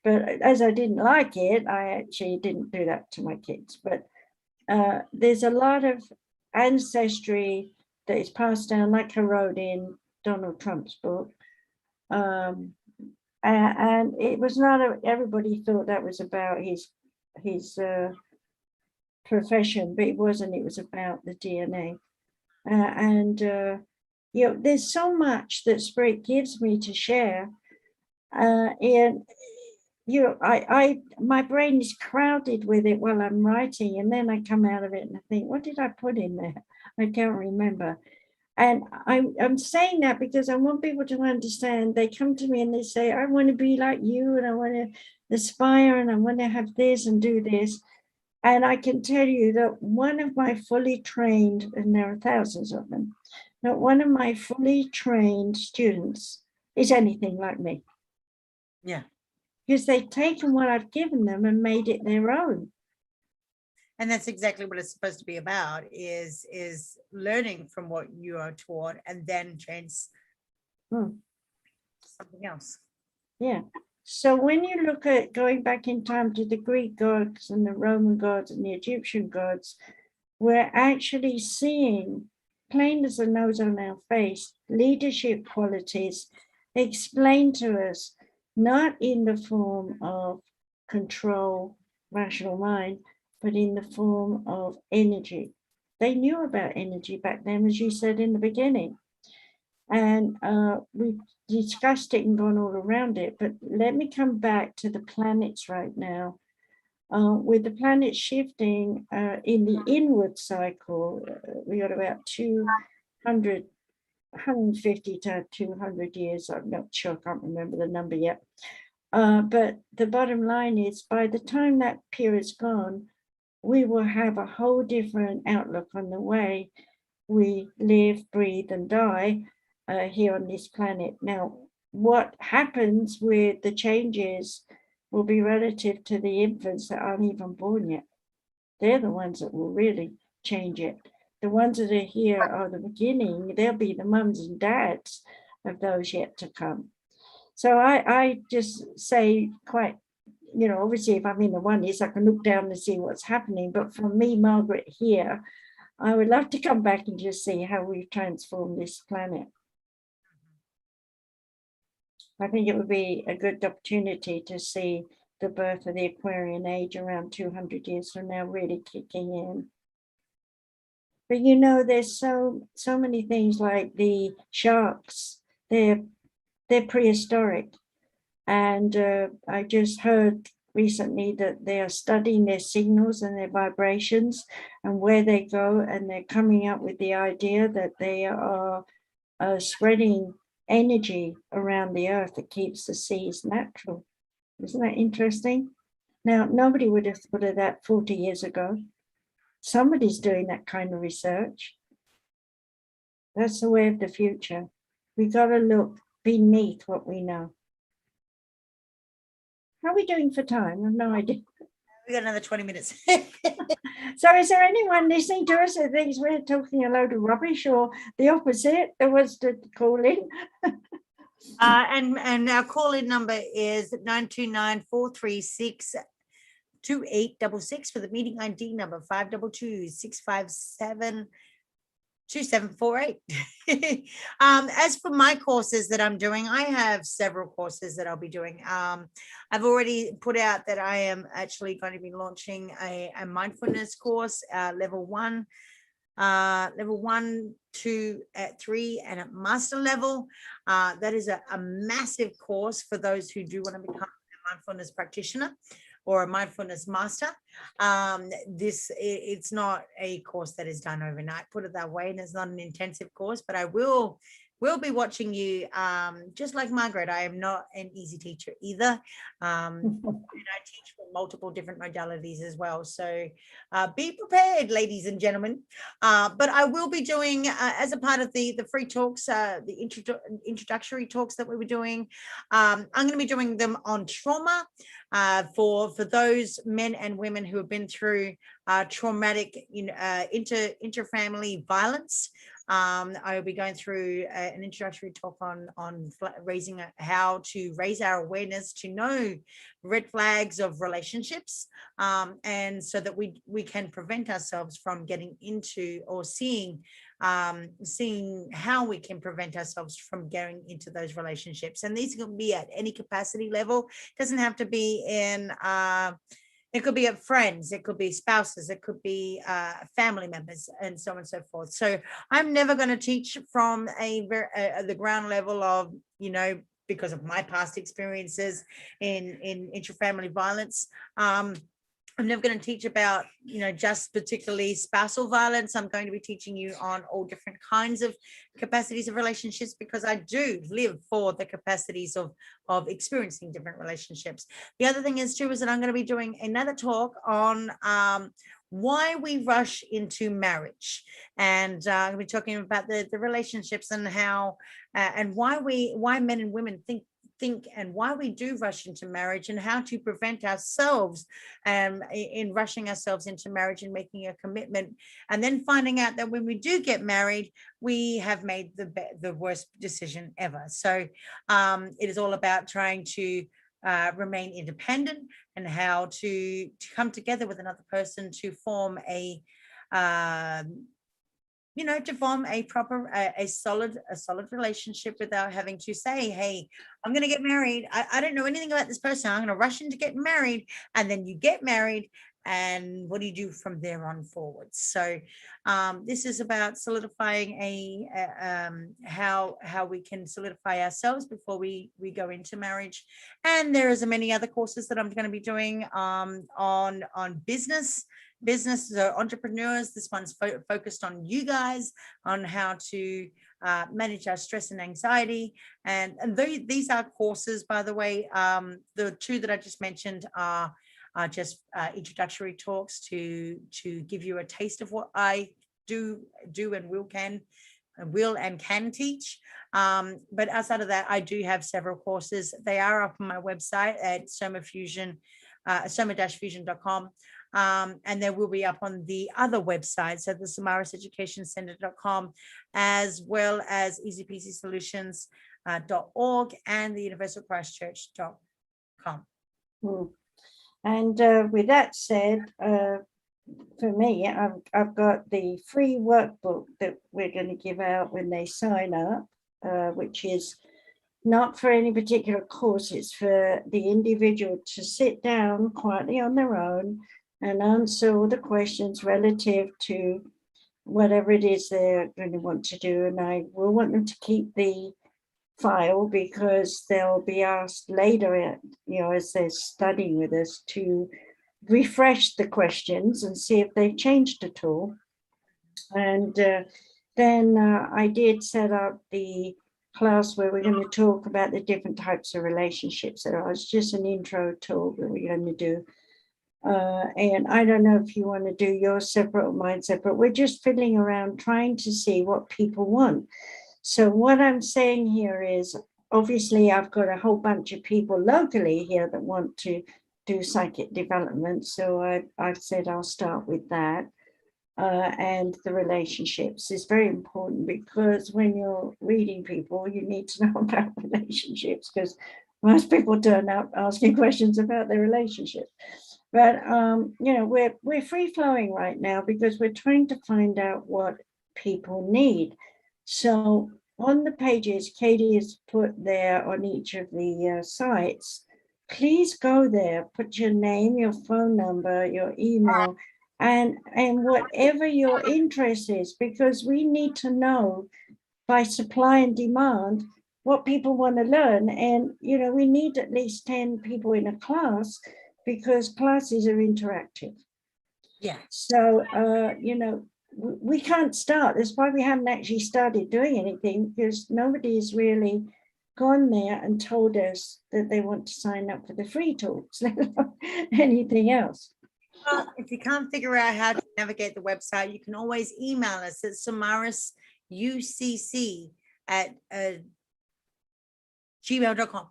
But as I didn't like it, I actually didn't do that to my kids. But there's a lot of ancestry that is passed down, like I wrote in Donald Trump's book. And it was not everybody thought that was about his profession, but it wasn't. It was about the DNA. You know, there's so much that Spirit gives me to share. And you know, my brain is crowded with it while I'm writing, and then I come out of it and I think, what did I put in there? I can't remember. And I'm saying that because I want people to understand. They come to me and they say, I want to be like you, and I want to aspire, and I want to have this and do this. And I can tell you that one of my fully trained, and there are thousands of them, that one of my fully trained students is anything like me. Yeah. Because they've taken what I've given them and made it their own. And that's exactly what it's supposed to be about, is learning from what you are taught and then change something else. Yeah. So when you look at going back in time to the Greek gods and the Roman gods and the Egyptian gods, we're actually seeing plain as the nose on our face, leadership qualities explained to us, not in the form of control, rational mind, but in the form of energy. They knew about energy back then, as you said in the beginning. And we've discussed it and gone all around it, but let me come back to the planets right now. With the planets shifting in the inward cycle, we got about 150 to 200 years. I'm not sure, I can't remember the number yet. But the bottom line is, by the time that period's gone, we will have a whole different outlook on the way we live, breathe, and die here on this planet. Now, what happens with the changes will be relative to the infants that aren't even born yet. They're the ones that will really change it. The ones that are here are the beginning. They'll be the mums and dads of those yet to come. So I just say quite, you know, obviously if I'm in the oneness, I can look down and see what's happening. But for me, Margaret, here, I would love to come back and just see how we've transformed this planet. I think it would be a good opportunity to see the birth of the Aquarian age around 200 years from now really kicking in. But you know, there's so many things like the sharks. They're prehistoric, and I just heard recently that they are studying their signals and their vibrations and where they go, and they're coming up with the idea that they are spreading energy around the earth that keeps the seas natural. Isn't that interesting? Now, nobody would have thought of that 40 years ago. Somebody's doing that kind of research. That's the way of the future. We got to look beneath what we know. How are we doing for time? I have no idea. We got another 20 minutes. So is there anyone listening to us that thinks we're talking a load of rubbish, or the opposite that wants to call in? And our call-in number is 929-436-2866 for the meeting ID number 522-657-2748. As for my courses that I'm doing, I have several courses that I'll be doing. I've already put out that I am actually going to be launching a mindfulness course, level 1, 2, 3, and at master level. That is a massive course for those who do want to become a mindfulness practitioner or a mindfulness master. It's not a course that is done overnight, put it that way, and it's not an intensive course, but I will be watching you. Just like Margaret, I am not an easy teacher either. And I teach for multiple different modalities as well. So be prepared, ladies and gentlemen. But I will be doing, as a part of the free talks, the introductory talks that we were doing, I'm going to be doing them on trauma for those men and women who have been through traumatic interfamily violence. I will be going through an introductory talk on raising how to raise our awareness to know red flags of relationships, and so that we can prevent ourselves from getting into or seeing how we can prevent ourselves from going into those relationships. And these can be at any capacity level. It doesn't have to be in it could be friends, it could be spouses, it could be family members, and so on and so forth. So I'm never going to teach from the ground level of, because of my past experiences in intrafamily violence. I'm never going to teach about, just particularly spousal violence. I'm going to be teaching you on all different kinds of capacities of relationships, because I do live for the capacities of experiencing different relationships. The other thing is that I'm going to be doing another talk on why we rush into marriage, and I'm going to be talking about the relationships and how and why men and women think and why we do rush into marriage, and how to prevent ourselves in rushing ourselves into marriage and making a commitment, and then finding out that when we do get married, we have made the worst decision ever. So it is all about trying to remain independent, and how to come together with another person to form a to form a proper, a solid relationship without having to say, hey, I'm going to get married. I don't know anything about this person. I'm going to rush into getting married. And then you get married. And what do you do from there on forward? So this is about solidifying how we can solidify ourselves before we go into marriage. And there is many other courses that I'm going to be doing on business entrepreneurs. This one's focused on you guys, on how to manage our stress and anxiety. And these are courses, by the way. The two that I just mentioned are just introductory talks to give you a taste of what I do and will and can teach. But outside of that, I do have several courses. They are up on my website at Soma Fusion, soma-fusion.com. And they will be up on the other website, so the samariseducationcenter.com, as well as easypeasysolutions.org and the universalchristchurch.com. And with that said, for me, I've got the free workbook that we're going to give out when they sign up, which is not for any particular course. It's for the individual to sit down quietly on their own and answer all the questions relative to whatever it is they're going to want to do. And I will want them to keep the file, because they'll be asked later, as they're studying with us, to refresh the questions and see if they've changed at all. And then I did set up the class where we're going to talk about the different types of relationships. So it's just an intro talk that we're going to do. And I don't know if you want to do yours separate or mine separate. We're just fiddling around trying to see what people want. So what I'm saying here is, obviously, I've got a whole bunch of people locally here that want to do psychic development. So I've said I'll start with that. And the relationships is very important, because when you're reading people, you need to know about relationships, because most people turn up asking questions about their relationships. But, we're free flowing right now because we're trying to find out what people need. So on the pages Katie has put there on each of the sites, please go there, put your name, your phone number, your email, and whatever your interest is, because we need to know by supply and demand what people want to learn. And, we need at least 10 people in a class, because classes are interactive. Yeah. So, we can't start. That's why we haven't actually started doing anything, because nobody's really gone there and told us that they want to sign up for the free talks, anything else. Well, if you can't figure out how to navigate the website, you can always email us at samarisucc@gmail.com.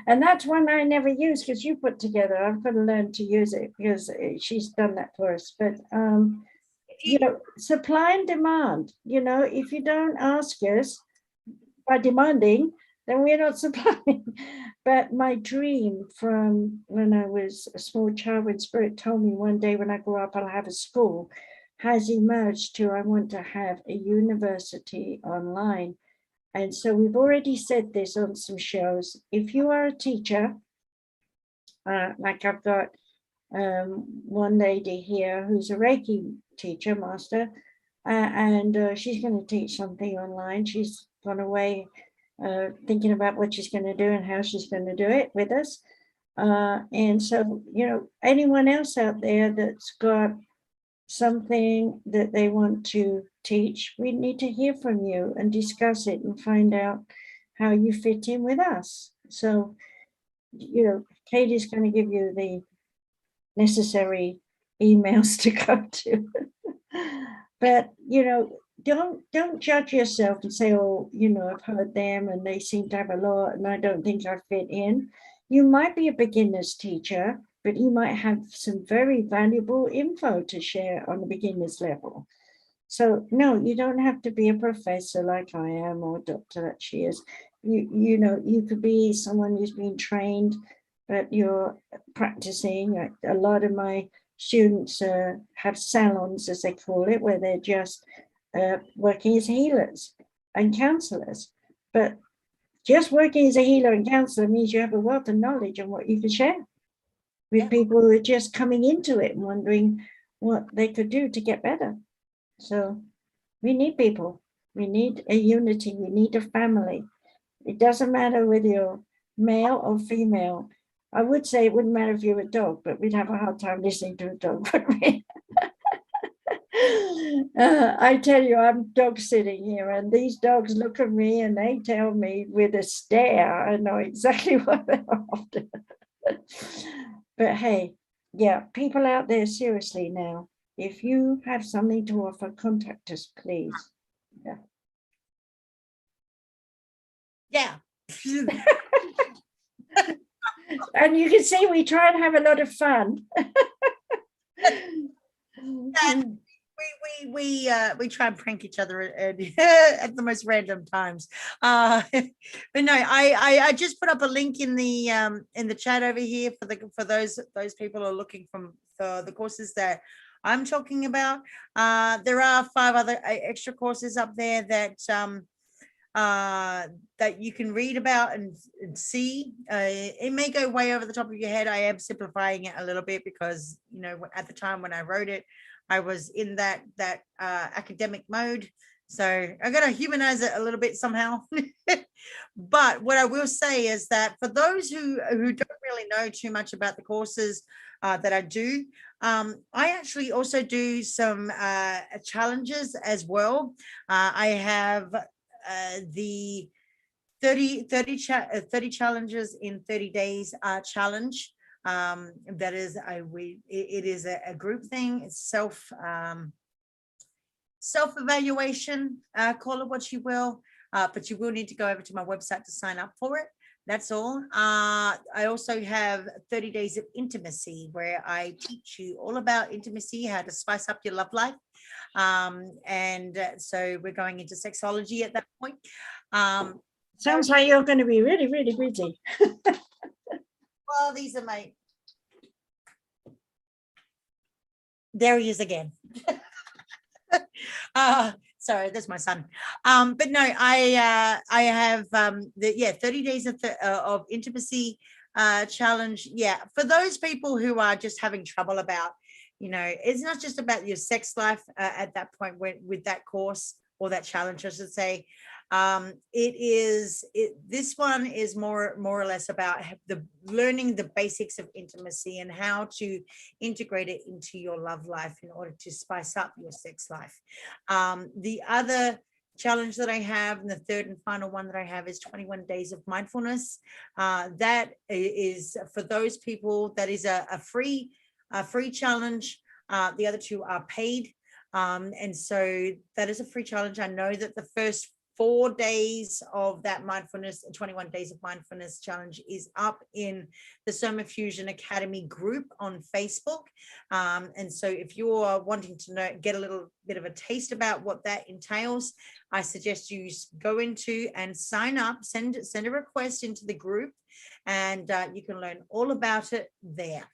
And that's one I never use, because you put together. I've got to learn to use it, because she's done that for us. But supply and demand. If you don't ask us by demanding, then we're not supplying. But my dream from when I was a small child, when Spirit told me one day when I grow up I'll have a school, has emerged to I want to have a university online. And so we've already said this on some shows. If you are a teacher, like I've got one lady here who's a Reiki teacher, master, and she's going to teach something online. She's gone away thinking about what she's going to do and how she's going to do it with us. And so, anyone else out there that's got something that they want to teach, we need to hear from you and discuss it and find out how you fit in with us. So, Katie's going to give you the necessary emails to go to. But, don't judge yourself and say, oh, I've heard them and they seem to have a lot and I don't think I fit in. You might be a beginner's teacher, but you might have some very valuable info to share on the beginner's level. So no, you don't have to be a professor like I am, or doctor that she is. You could be someone who's been trained, but you're practicing. A lot of my students have salons, as they call it, where they're just working as healers and counselors. But just working as a healer and counselor means you have a wealth of knowledge on what you can share with people who are just coming into it and wondering what they could do to get better. So we need people. We need a unity. We need a family. It doesn't matter whether you're male or female. I would say it wouldn't matter if you're a dog, but we'd have a hard time listening to a dog, wouldn't we? I tell you, I'm dog sitting here, and these dogs look at me and they tell me with a stare, I know exactly what they're after. But hey, yeah, people out there, seriously now, if you have something to offer, contact us, please. Yeah. Yeah. And you can see we try and have a lot of fun. We try and prank each other at the most random times. But no, I just put up a link in the chat over here for those people who are looking for the courses that I'm talking about. There are 5 other extra courses up there that that you can read about and see. It may go way over the top of your head. I am simplifying it a little bit because, you know, at the time when I wrote it, I was in that academic mode. So I got to humanize it a little bit somehow. But what I will say is that for those who don't really know too much about the courses that I do, I actually also do some challenges as well. I have the 30 challenges in 30 days challenge. That is it is a group thing. It's self-evaluation, call it what you will, but you will need to go over to my website to sign up for it. That's all. I also have 30 days of intimacy, where I teach you all about intimacy, how to spice up your love life. So we're going into sexology at that point. Sounds like you're going to be really, really busy. Well, these are my... There he is again. Sorry, that's my son. But no, I have 30 days of intimacy challenge. Yeah, for those people who are just having trouble about, you know, it's not just about your sex life at that point with that course or that challenge, I should say. This one is more or less about learning the basics of intimacy and how to integrate it into your love life in order to spice up your sex life. The other challenge that I have, and the third and final one that I have, is 21 days of mindfulness. That is for those people. That is a free challenge. The other 2 are paid. And so that is a free challenge. I know that the first 4 days of that mindfulness, 21 days of mindfulness challenge, is up in the Soma Fusion Academy group on Facebook. And so if you're wanting to get a little bit of a taste about what that entails, I suggest you go into and sign up, send a request into the group, and you can learn all about it there.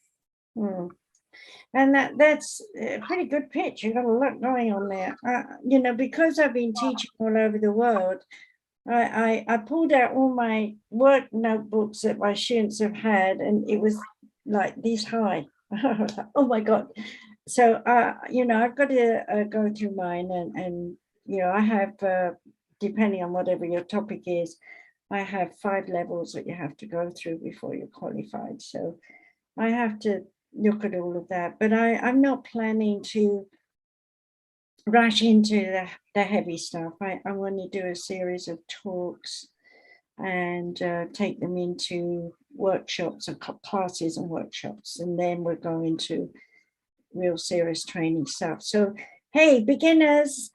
And that's a pretty good pitch. You've got a lot going on there. You know, because I've been teaching all over the world, I pulled out all my work notebooks that my students have had, and it was like this high. Oh my God. So, you know, I've got to go through mine, and, you know, I have, depending on whatever your topic is, I have 5 levels that you have to go through before you're qualified. So I have to look at all of that, but I'm not planning to rush into the heavy stuff. I want to do a series of talks and take them into workshops and classes and workshops, and then we're going to real serious training stuff. So hey, beginners,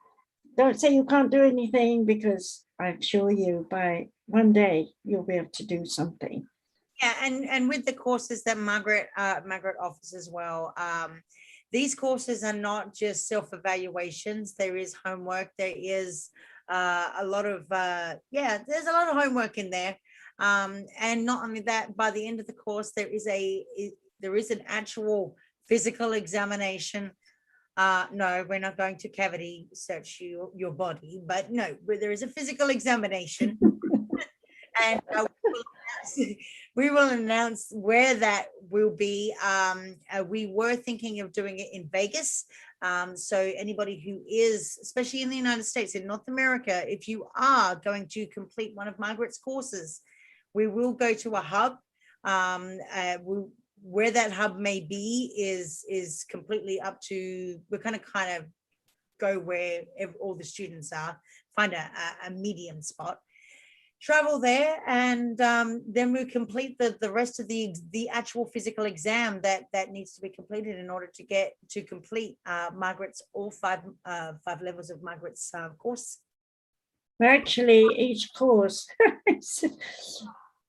don't say you can't do anything, because I assure you by one day you'll be able to do something. Yeah, and with the courses that Margaret offers as well, these courses are not just self-evaluations. There is homework. There is a lot of there's a lot of homework in there, and not only that, by the end of the course there is an actual physical examination. No, we're not going to cavity search your body, but no, there is a physical examination. And we will announce where that will be. We were thinking of doing it in Vegas. So anybody who is, especially in the United States, in North America, if you are going to complete one of Margaret's courses, we will go to a hub. Where that hub may be is completely up to, we're going to kind of go where all the students are, find a medium spot, travel there, and then we complete the rest of the actual physical exam that needs to be completed in order to complete Margaret's all five levels of Margaret's course. Actually, each course,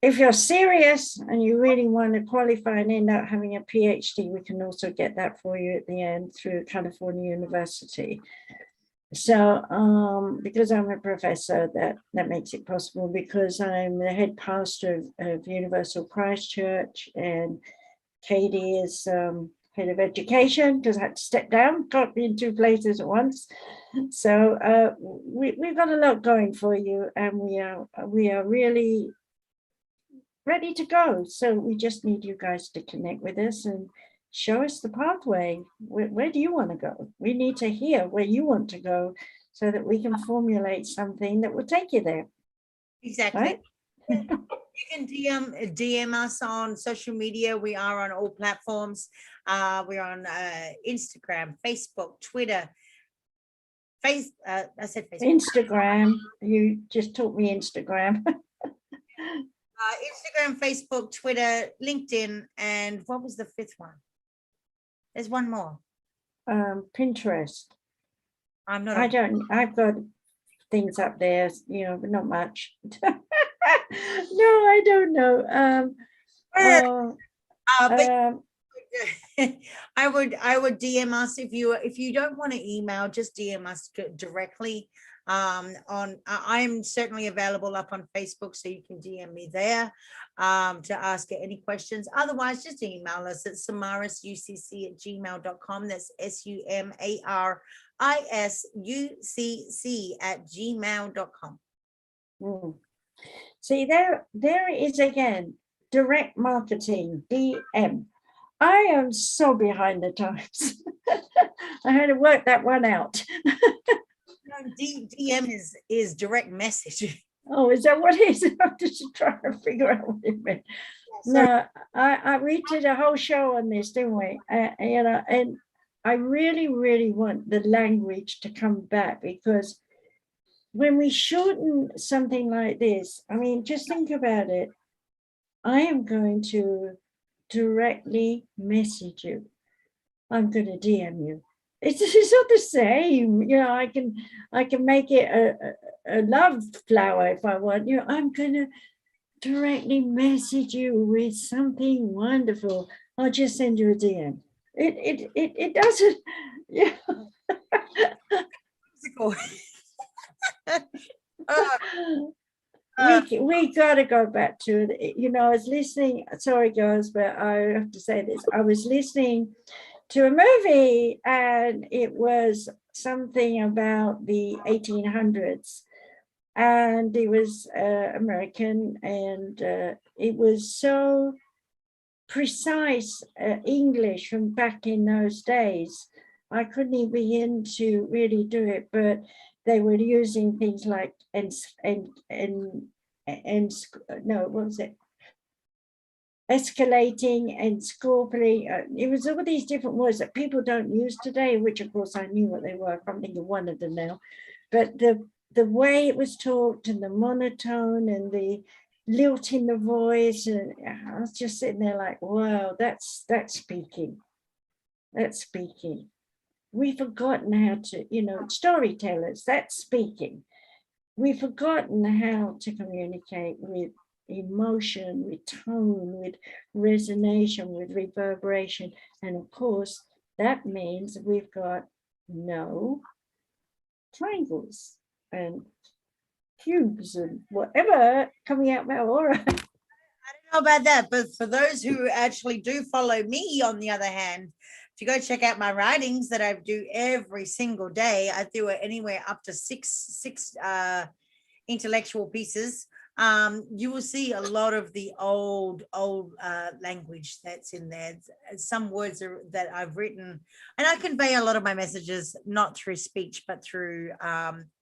if you're serious and you really want to qualify and end up having a PhD, we can also get that for you at the end through California University. So because I'm a professor, that makes it possible, because I'm the head pastor of Universal Christchurch, and Katie is head of education, because I had to step down, can't be in two places at once. So we've got a lot going for you, and we are really ready to go. So we just need you guys to connect with us and show us the pathway. Where do you want to go? We need to hear where you want to go so that we can formulate something that will take you there. Exactly. Right? You can DM us on social media. We are on all platforms. We're on Instagram, Facebook, Twitter. I said Facebook. Instagram. You just taught me Instagram. Instagram, Facebook, Twitter, LinkedIn, and what was the fifth one? There's one more. Pinterest. I'm not. I've got things up there, but not much. No, I don't know. But I would DM us if you don't want to email, just DM us directly. I'm certainly available up on Facebook, so you can DM me there to ask any questions. Otherwise, just email us at sumarisucc@gmail.com. That's sumarisucc@gmail.com. See, there is again, direct marketing, DM. I am so behind the times. I had to work that one out. DM is direct message. Oh, is that what it is? I'm just trying to figure out what it meant. No, we did a whole show on this, didn't we? And I really, really want the language to come back, because when we shorten something like this, I mean, just think about it. I am going to directly message you. I'm going to DM you. It's not the same, I can make it a love flower if I want. I'm going to directly message you with something wonderful. I'll just send you a DM. It doesn't. Yeah. We got to go back to it. I was listening. Sorry, girls, but I have to say this. I was listening to a movie, and it was something about the 1800s, and it was American, and it was so precise English from back in those days. I couldn't even begin to really do it, but they were using things like escalating and scorpioning. It was all these different words that people don't use today, which of course I knew what they were. I can't think of one of them now. But the way it was talked, and the monotone, and the lilt in the voice, and I was just sitting there like, wow, that's speaking. That's speaking. We've forgotten how to, storytellers, that's speaking. We've forgotten how to communicate with emotion, with tone, with resonation, with reverberation. And of course, that means we've got no triangles and cubes and whatever coming out my aura. I don't know about that, but for those who actually do follow me, on the other hand, if you go check out my writings that I do every single day, I do it anywhere up to six intellectual pieces. You will see a lot of the old language that's in there. Some words that I've written, and I convey a lot of my messages not through speech but through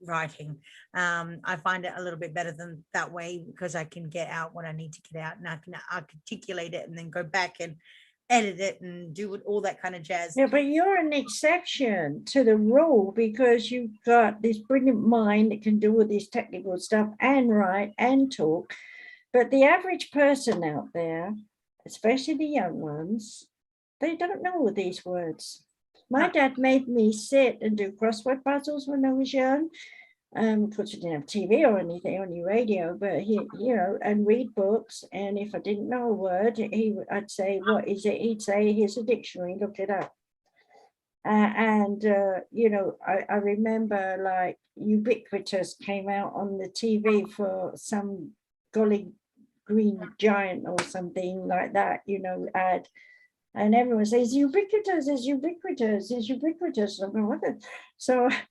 writing. I find it a little bit better than that way, because I can get out what I need to get out, and I can articulate it and then go back and edit it and do all that kind of jazz. Yeah, but you're an exception to the rule, because you've got this brilliant mind that can do all this technical stuff and write and talk. But the average person out there, especially the young ones, they don't know all these words. My dad made me sit and do crossword puzzles when I was young. Because we didn't have TV or anything, only radio, but he, you know, and read books. And if I didn't know a word, I'd say, what is it? He'd say, here's a dictionary, look it up. You know, I remember like Ubiquitous came out on the TV for some golly green giant or something like that, you know, ad. And everyone says, ubiquitous, is ubiquitous, is ubiquitous. So I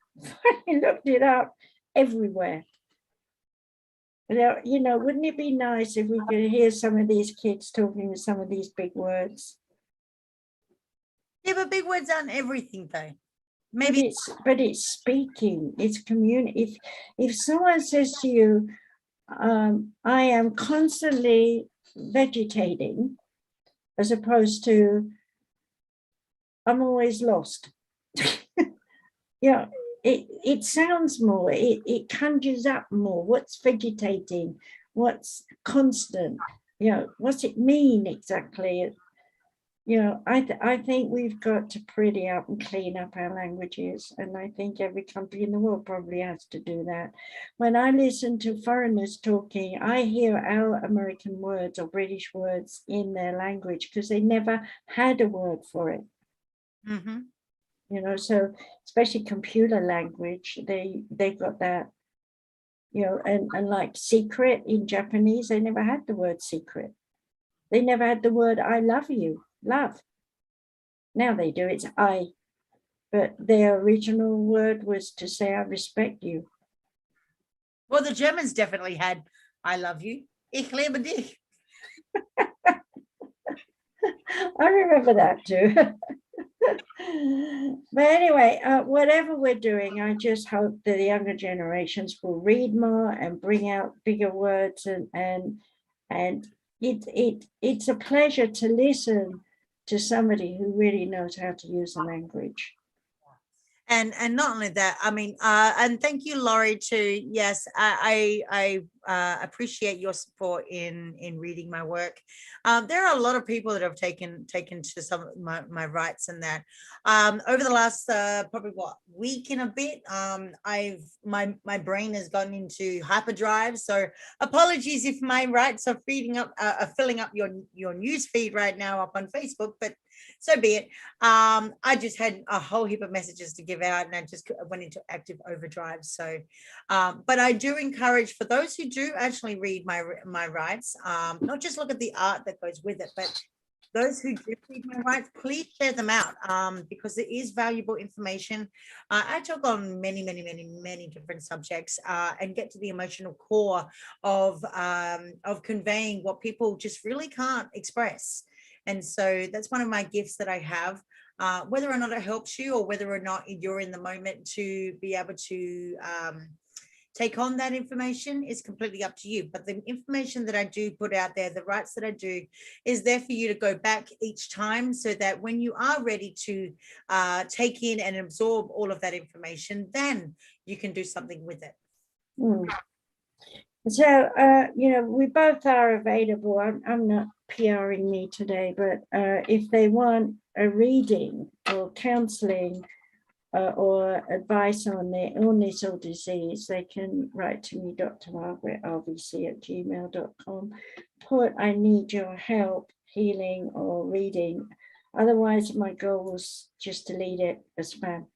looked it up everywhere. You know, wouldn't it be nice if we could hear some of these kids talking with some of these big words? Yeah, but big words aren't everything, though. Maybe but it's speaking, it's community. If someone says to you, I am constantly vegetating, as opposed to I'm always lost. Yeah, it sounds more, it conjures up more. What's vegetating? What's constant? You know, what's it mean exactly? You know, I think we've got to pretty up and clean up our languages, and I think every country in the world probably has to do that. When I listen to foreigners talking, I hear our American words or British words in their language because they never had a word for it. Mm-hmm. You know, so especially computer language, they've got that. You know, and like secret in Japanese, they never had the word secret. They never had the word I love you. Love. Now they do, it's I, but their original word was to say I respect you. Well, the Germans definitely had I love you. Ich liebe dich. I remember that too. But anyway, whatever we're doing, I just hope that the younger generations will read more and bring out bigger words, and it's a pleasure to listen to somebody who really knows how to use the language. And not only that, I mean, and thank you, Laurie, too. Yes, I appreciate your support in reading my work. There are a lot of people that have taken to some of my rights, and that over the last probably week and a bit, my brain has gone into hyperdrive. So apologies if my rights are filling up your news feed right now up on Facebook, but so be it. I just had a whole heap of messages to give out, and I just went into active overdrive. So, but I do encourage, for those who do actually read my rights, not just look at the art that goes with it, but those who do read my rights, please share them out, because it is valuable information. I talk on many different subjects, and get to the emotional core of conveying what people just really can't express. And so that's one of my gifts that I have. Whether or not it helps you, or whether or not you're in the moment to be able to take on that information, is completely up to you. But the information that I do put out there, the rights that I do, is there for you to go back each time, so that when you are ready to take in and absorb all of that information, then you can do something with it. So, you know, we both are available. I'm not PRing me today, but if they want a reading or counseling or advice on their illness or disease, they can write to me, Dr. Margaret, rvc@gmail.com. Put, I need your help, healing or reading. Otherwise, my goal was just delete it as spam.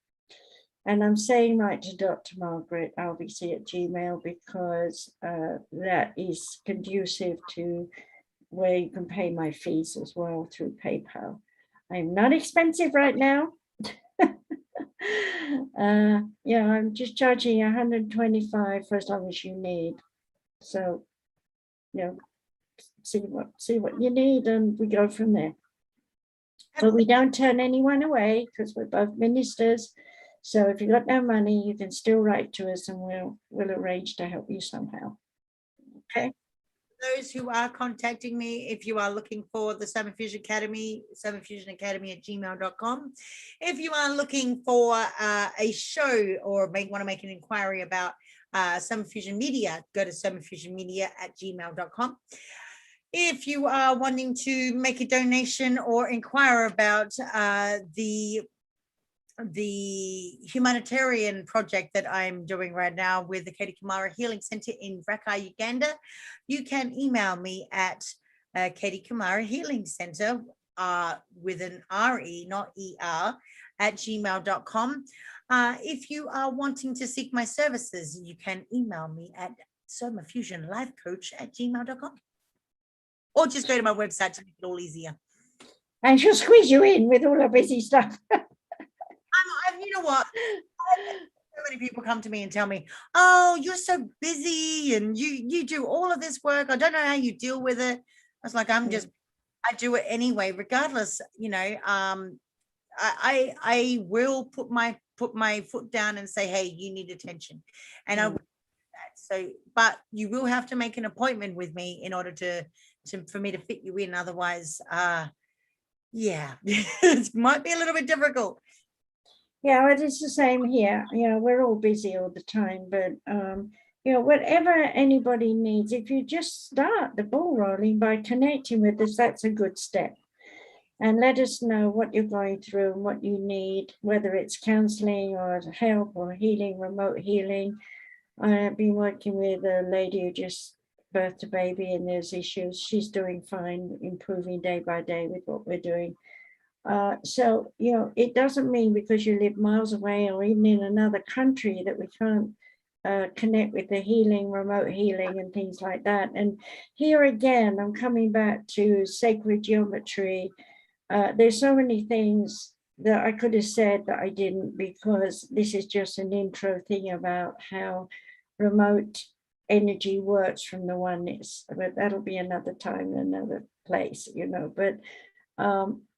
And I'm saying write to Dr. Margaret, rvc@gmail, because that is conducive to where you can pay my fees as well through PayPal. I'm not expensive right now. Yeah, I'm just charging 125 for as long as you need. So, you know, see what you need, and we go from there. But we don't turn anyone away because we're both ministers. So if you've got no money, you can still write to us, and we'll arrange to help you somehow. Okay. Those who are contacting me, if you are looking for the Soma Fusion Academy, somafusionacademy@gmail.com. If you are looking for a show or want to make an inquiry about Soma Fusion Media, go to somafusionmedia@gmail.com. If you are wanting to make a donation or inquire about the humanitarian project that I'm doing right now with the Katie Kumara Healing Center in Rakai, Uganda, you can email me at Katie Kumara Healing Center with an RE, not ER, at gmail.com. If you are wanting to seek my services, you can email me at somafusionlifecoach@gmail.com. Or just go to my website to make it all easier. And she'll squeeze you in with all her busy stuff. You know what? So many people come to me and tell me, "Oh, you're so busy and you do all of this work. I don't know how you deal with it." I was like, I do it anyway, regardless. You know, I will put my foot down and say, "Hey, you need attention," and I will do that. So, but you will have to make an appointment with me in order for me to fit you in. Otherwise, yeah, it might be a little bit difficult. Yeah, well, it's the same here. You know, we're all busy all the time, but you know, whatever anybody needs, if you just start the ball rolling by connecting with us, that's a good step. And let us know what you're going through and what you need, whether it's counseling or help or healing, remote healing. I've been working with a lady who just birthed a baby and there's issues. She's doing fine, improving day by day with what we're doing. So, you know, it doesn't mean because you live miles away or even in another country that we can't connect with the healing, remote healing and things like that. And here again, I'm coming back to sacred geometry. There's so many things that I could have said that I didn't, because this is just an intro thing about how remote energy works from the oneness. But that'll be another time, another place, you know. But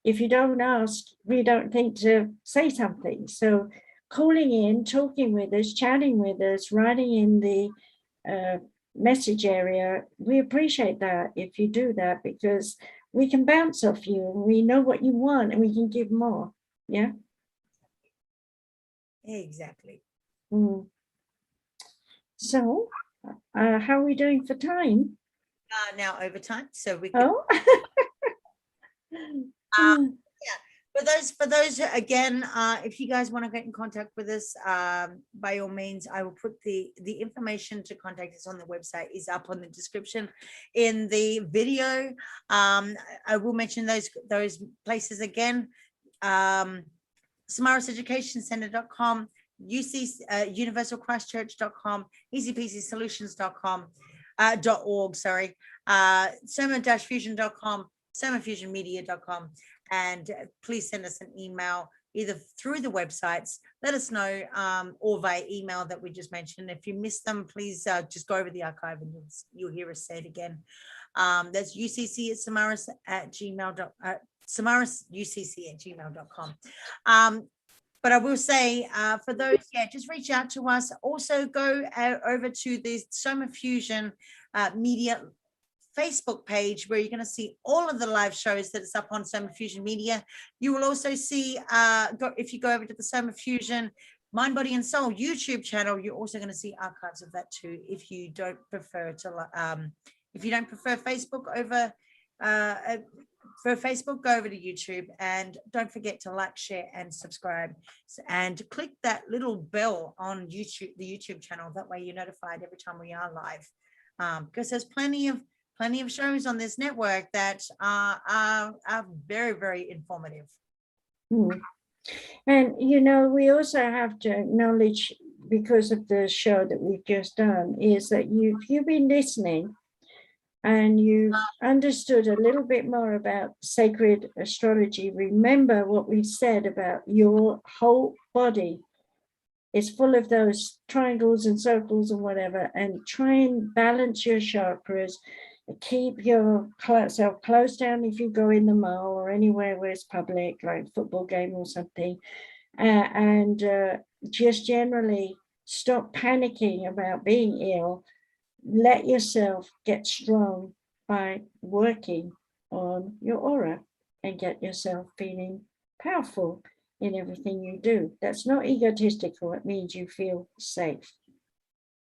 if you don't ask, we don't think to say something. So calling in, talking with us, chatting with us, writing in the message area, we appreciate that if you do that, because we can bounce off you. We know what you want and we can give more. Yeah. Exactly. So how are we doing for time? Now overtime, so we can. Oh. Yeah, for those again, if you guys want to get in contact with us, by all means, I will put the information to contact us on the website is up on the description in the video. I will mention those places again. SamaraSEducationCenter.com, universalchristchurch.com, easypeasysolutions.com, .org, sorry, Soma-fusion.com, somafusionmedia.com, and please send us an email either through the websites, let us know, or via email that we just mentioned. If you missed them, please just go over the archive and you'll hear us say it again. That's ucc@samarucc@gmail.com. But I will say, for those, just reach out to us. Also go over to the Soma Fusion Media Facebook page, where you're going to see all of the live shows that is up on Soma Fusion Media. You will also see, if you go over to the Soma Fusion Mind, Body and Soul YouTube channel, you're also going to see archives of that too. If you don't prefer Facebook over for Facebook, go over to YouTube, and don't forget to like, share and subscribe, and click that little bell on YouTube, the YouTube channel. That way you're notified every time we are live, because there's plenty of shows on this network that are very, very informative. And you know, we also have to acknowledge, because of the show that we've just done, is that you've been listening, and you understood a little bit more about sacred astrology, remember what we said about your whole body is full of those triangles and circles and whatever, and try and balance your chakras. Keep yourself closed down if you go in the mall or anywhere where it's public, like a football game or something, and just generally stop panicking about being ill. Let yourself get strong by working on your aura and get yourself feeling powerful in everything you do. That's not egotistical. It means you feel safe.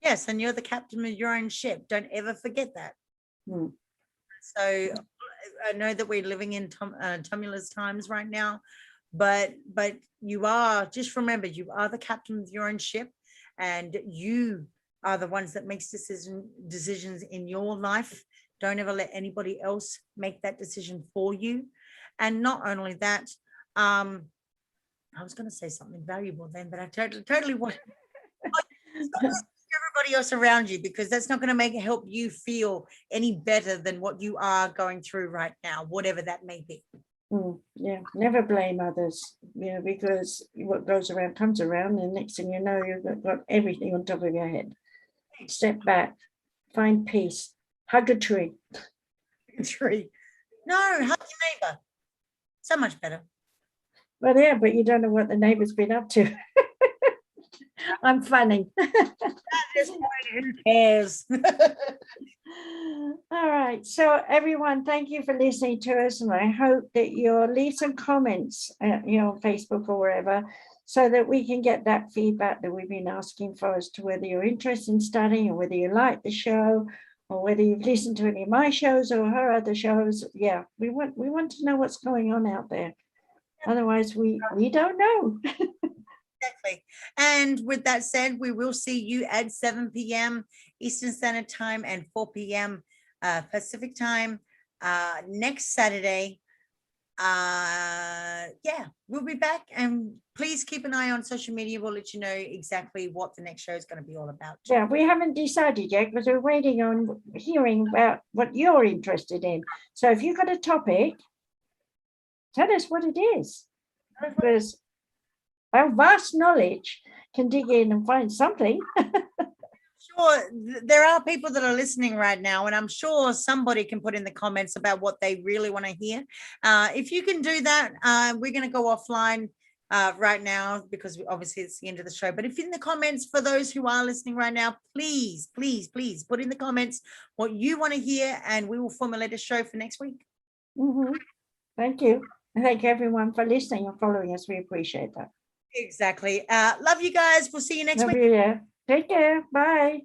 Yes, and you're the captain of your own ship. Don't ever forget that. Mm. So I know that we're living in tumultuous times right now, but you are, just remember, you are the captain of your own ship, and you are the ones that makes decisions in your life. Don't ever let anybody else make that decision for you. And not only that, I was going to say something valuable then, but I totally want everybody else around you, because that's not going to help you feel any better than what you are going through right now, whatever that may be. Yeah, never blame others, because what goes around comes around, and next thing you know, you've got everything on top of your head. Step back, find peace, hug a tree. No, hug your neighbor. So much better. Well, yeah, but you don't know what the neighbor's been up to. I'm funny. Who cares? All right. So everyone, thank you for listening to us. And I hope that you'll leave some comments, on Facebook or wherever, so that we can get that feedback that we've been asking for as to whether you're interested in studying, or whether you like the show, or whether you've listened to any of my shows or her other shows. Yeah, we want to know what's going on out there. Otherwise, we don't know. Exactly. And with that said, we will see you at 7 p.m. Eastern Standard Time and 4 p.m. Pacific Time next Saturday. Yeah, we'll be back, and please keep an eye on social media. We'll let you know exactly what the next show is going to be all about. Yeah, we haven't decided yet, because we're waiting on hearing about what you're interested in. So if you've got a topic, tell us what it is, because our vast knowledge can dig in and find something. Sure, there are people that are listening right now, and I'm sure somebody can put in the comments about what they really want to hear. If you can do that, we're going to go offline right now, because obviously it's the end of the show. But if in the comments, for those who are listening right now, please put in the comments what you want to hear, and we will formulate a show for next week. Thank you. And thank everyone for listening and following us. We appreciate that. Exactly. Love you guys. We'll see you next week. Love you. Yeah. Take care. Bye.